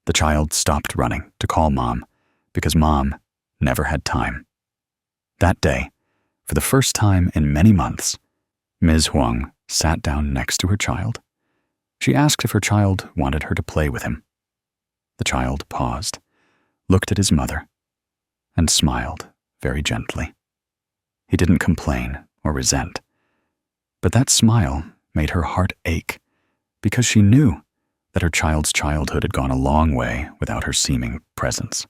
The child stopped running to call mom because mom never had time. That day, for the first time in many months, Ms. Huang sat down next to her child. She asked if her child wanted her to play with him. The child paused, looked at his mother, and smiled very gently. He didn't complain or resent, but that smile made her heart ache because she knew that her child's childhood had gone a long way without her seeming presence.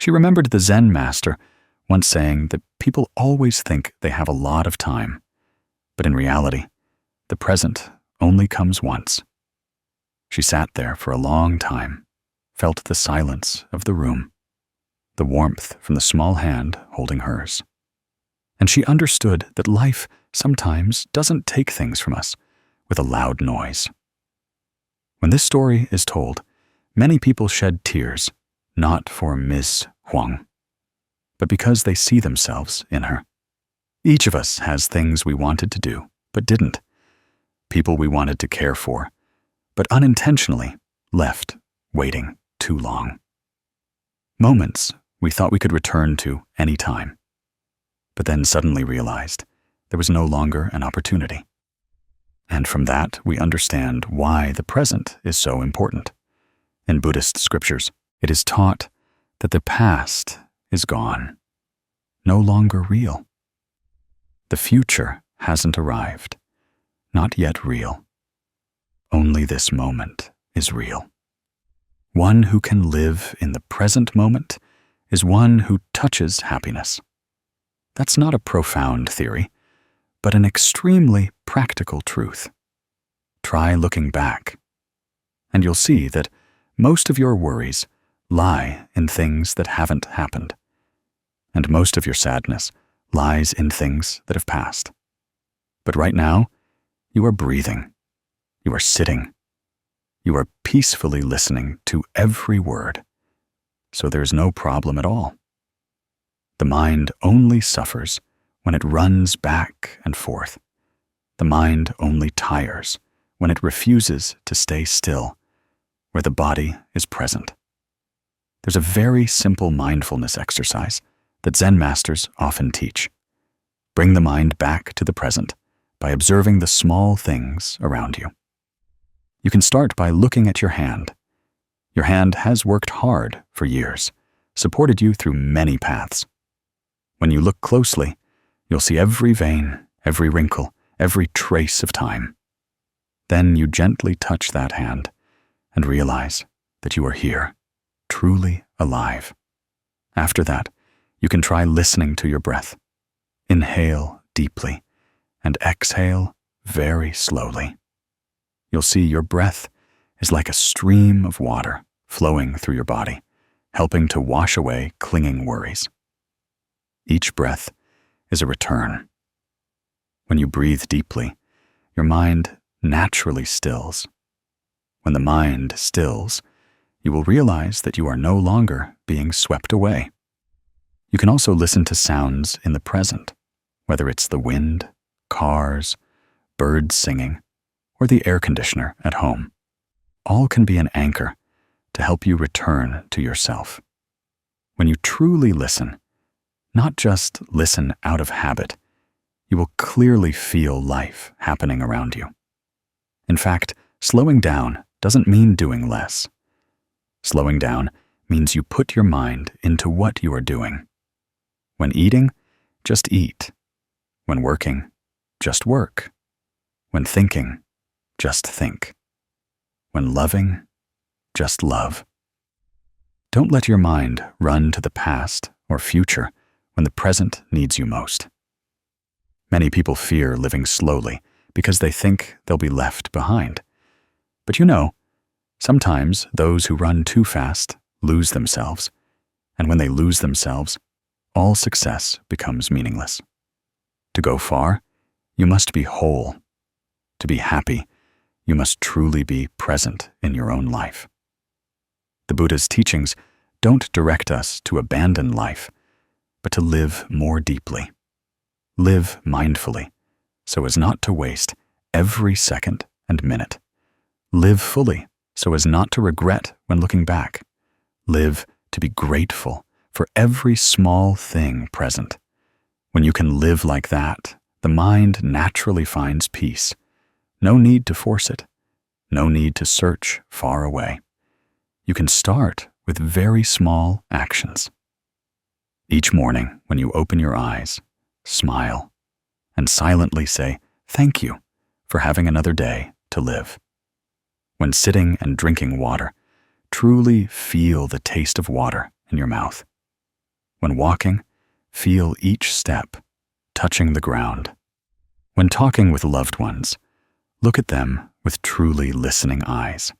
She remembered the Zen master once saying that people always think they have a lot of time, but in reality, the present only comes once. She sat there for a long time, felt the silence of the room, the warmth from the small hand holding hers. And she understood that life sometimes doesn't take things from us with a loud noise. When this story is told, many people shed tears, not for Ms. Huang, but because they see themselves in her. Each of us has things we wanted to do, but didn't. People we wanted to care for, but unintentionally left waiting too long. Moments we thought we could return to any time, but then suddenly realized there was no longer an opportunity. And from that, we understand why the present is so important. In Buddhist scriptures, it is taught that the past is gone, no longer real. The future hasn't arrived, not yet real. Only this moment is real. One who can live in the present moment is one who touches happiness. That's not a profound theory, but an extremely practical truth. Try looking back, and you'll see that most of your worries lie in things that haven't happened, and most of your sadness lies in things that have passed. But right now, you are breathing, you are sitting, you are peacefully listening to every word, so there's no problem at all. The mind only suffers when it runs back and forth. The mind only tires when it refuses to stay still, where the body is present. There's a very simple mindfulness exercise that Zen masters often teach. Bring the mind back to the present by observing the small things around you. You can start by looking at your hand. Your hand has worked hard for years, supported you through many paths. When you look closely, you'll see every vein, every wrinkle, every trace of time. Then you gently touch that hand and realize that you are here, truly alive. After that, you can try listening to your breath. Inhale deeply and exhale very slowly. You'll see your breath is like a stream of water flowing through your body, helping to wash away clinging worries. Each breath is a return. When you breathe deeply, your mind naturally stills. When the mind stills, you will realize that you are no longer being swept away. You can also listen to sounds in the present, whether it's the wind, cars, birds singing, or the air conditioner at home. All can be an anchor to help you return to yourself. When you truly listen, not just listen out of habit, you will clearly feel life happening around you. In fact, slowing down doesn't mean doing less. Slowing down means you put your mind into what you are doing. When eating, just eat. When working, just work. When thinking, just think. When loving, just love. Don't let your mind run to the past or future when the present needs you most. Many people fear living slowly because they think they'll be left behind. But sometimes those who run too fast lose themselves, and when they lose themselves, all success becomes meaningless. To go far, you must be whole. To be happy, you must truly be present in your own life. The Buddha's teachings don't direct us to abandon life, but to live more deeply. Live mindfully, so as not to waste every second and minute. Live fully, so as not to regret when looking back. Live to be grateful for every small thing present. When you can live like that, the mind naturally finds peace. No need to force it. No need to search far away. You can start with very small actions. Each morning, when you open your eyes, smile and silently say, "Thank you for having another day to live." When sitting and drinking water, truly feel the taste of water in your mouth. When walking, feel each step touching the ground. When talking with loved ones, look at them with truly listening eyes.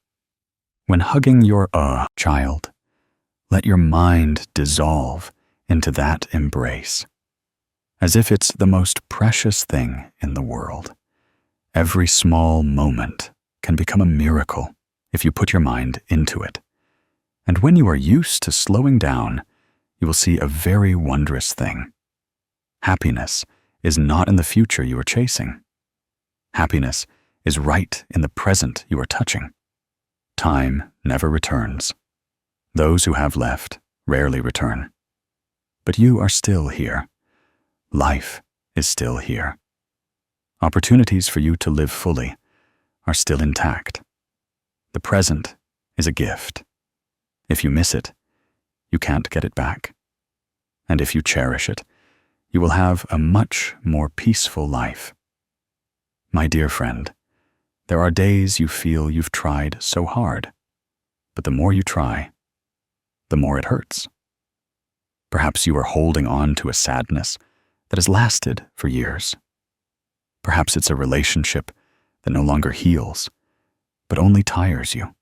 When hugging your child, let your mind dissolve into that embrace, as if it's the most precious thing in the world. Every small moment can become a miracle if you put your mind into it. And when you are used to slowing down, you will see a very wondrous thing. Happiness is not in the future you are chasing. Happiness is right in the present you are touching. Time never returns. Those who have left rarely return. But you are still here. Life is still here. Opportunities for you to live fully are still intact. The present is a gift. If you miss it, you can't get it back. And if you cherish it, you will have a much more peaceful life. My dear friend, there are days you feel you've tried so hard, but the more you try, the more it hurts. Perhaps you are holding on to a sadness that has lasted for years. Perhaps it's a relationship that no longer heals, but only tires you.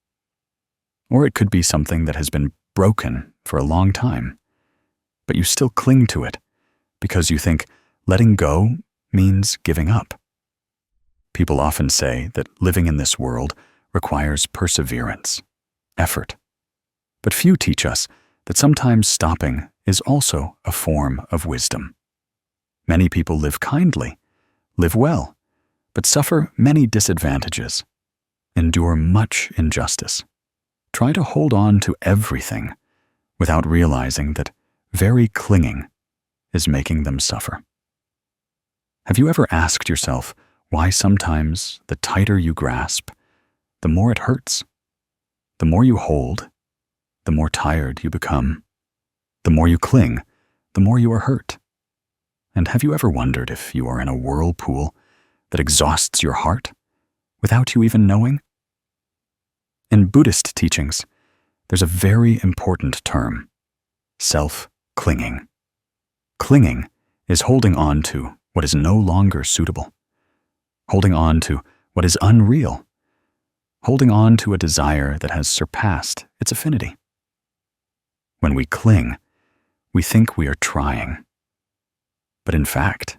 Or it could be something that has been broken for a long time, but you still cling to it because you think letting go means giving up. People often say that living in this world requires perseverance, effort. But few teach us that sometimes stopping is also a form of wisdom. Many people live kindly, live well, but suffer many disadvantages, endure much injustice, try to hold on to everything without realizing that very clinging is making them suffer. Have you ever asked yourself why sometimes the tighter you grasp, the more it hurts? The more you hold, the more tired you become. The more you cling, the more you are hurt. And have you ever wondered if you are in a whirlpool that exhausts your heart without you even knowing? In Buddhist teachings, there's a very important term: self-clinging. Clinging is holding on to what is no longer suitable, holding on to what is unreal, holding on to a desire that has surpassed its affinity. When we cling, we think we are trying. But in fact,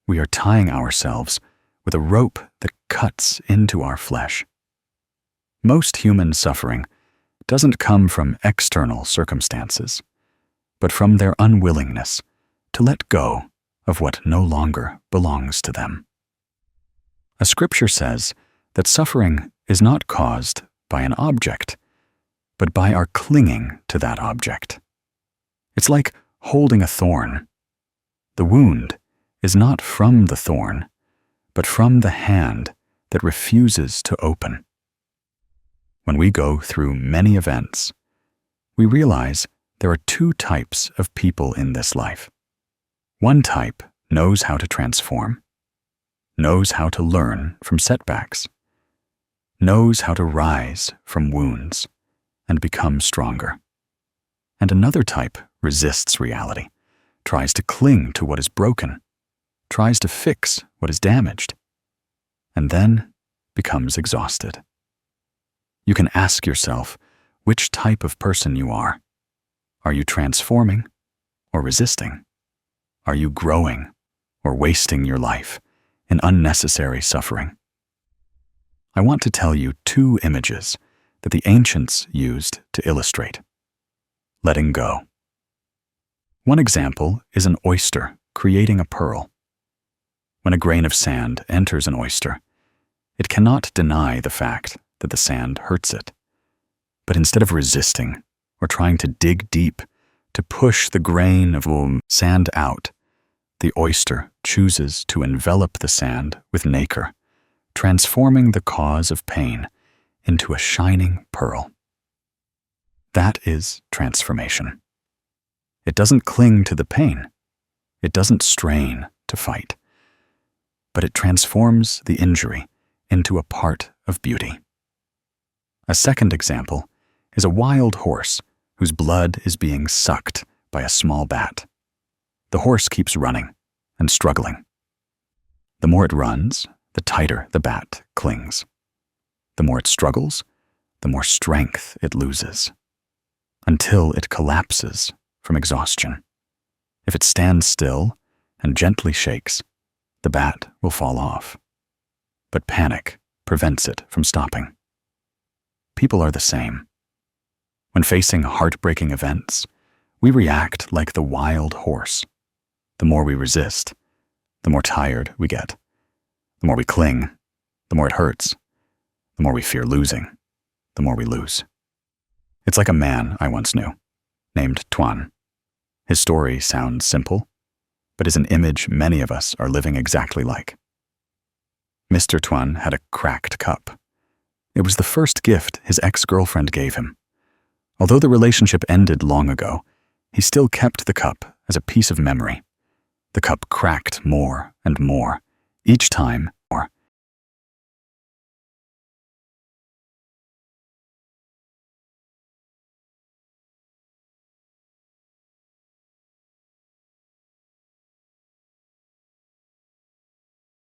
we are tying ourselves with a rope that cuts into our flesh. Most human suffering doesn't come from external circumstances, but from their unwillingness to let go of what no longer belongs to them. A scripture says that suffering is not caused by an object, but by our clinging to that object. It's like holding a thorn. The wound is not from the thorn, but from the hand that refuses to open. When we go through many events, we realize there are two types of people in this life. One type knows how to transform, knows how to learn from setbacks, knows how to rise from wounds and become stronger. And another type resists reality, tries to cling to what is broken, tries to fix what is damaged, and then becomes exhausted. You can ask yourself which type of person you are. Are you transforming or resisting? Are you growing or wasting your life in unnecessary suffering? I want to tell you two images that the ancients used to illustrate letting go. One example is an oyster creating a pearl. When a grain of sand enters an oyster, it cannot deny the fact that the sand hurts it. But instead of resisting or trying to dig deep to push the grain of sand out, the oyster chooses to envelop the sand with nacre, transforming the cause of pain into a shining pearl. That is transformation. It doesn't cling to the pain. It doesn't strain to fight. But it transforms the injury into a part of beauty. A second example is a wild horse whose blood is being sucked by a small bat. The horse keeps running and struggling. The more it runs, the tighter the bat clings. The more it struggles, the more strength it loses, until it collapses from exhaustion. If it stands still and gently shakes, the bat will fall off. But panic prevents it from stopping. People are the same. When facing heartbreaking events, we react like the wild horse. The more we resist, the more tired we get. The more we cling, the more it hurts. The more we fear losing, the more we lose. It's like a man I once knew, named Tuan. His story sounds simple, but is an image many of us are living exactly like. Mr. Tuan had a cracked cup. It was the first gift his ex-girlfriend gave him. Although the relationship ended long ago, he still kept the cup as a piece of memory. The cup cracked more and more, each time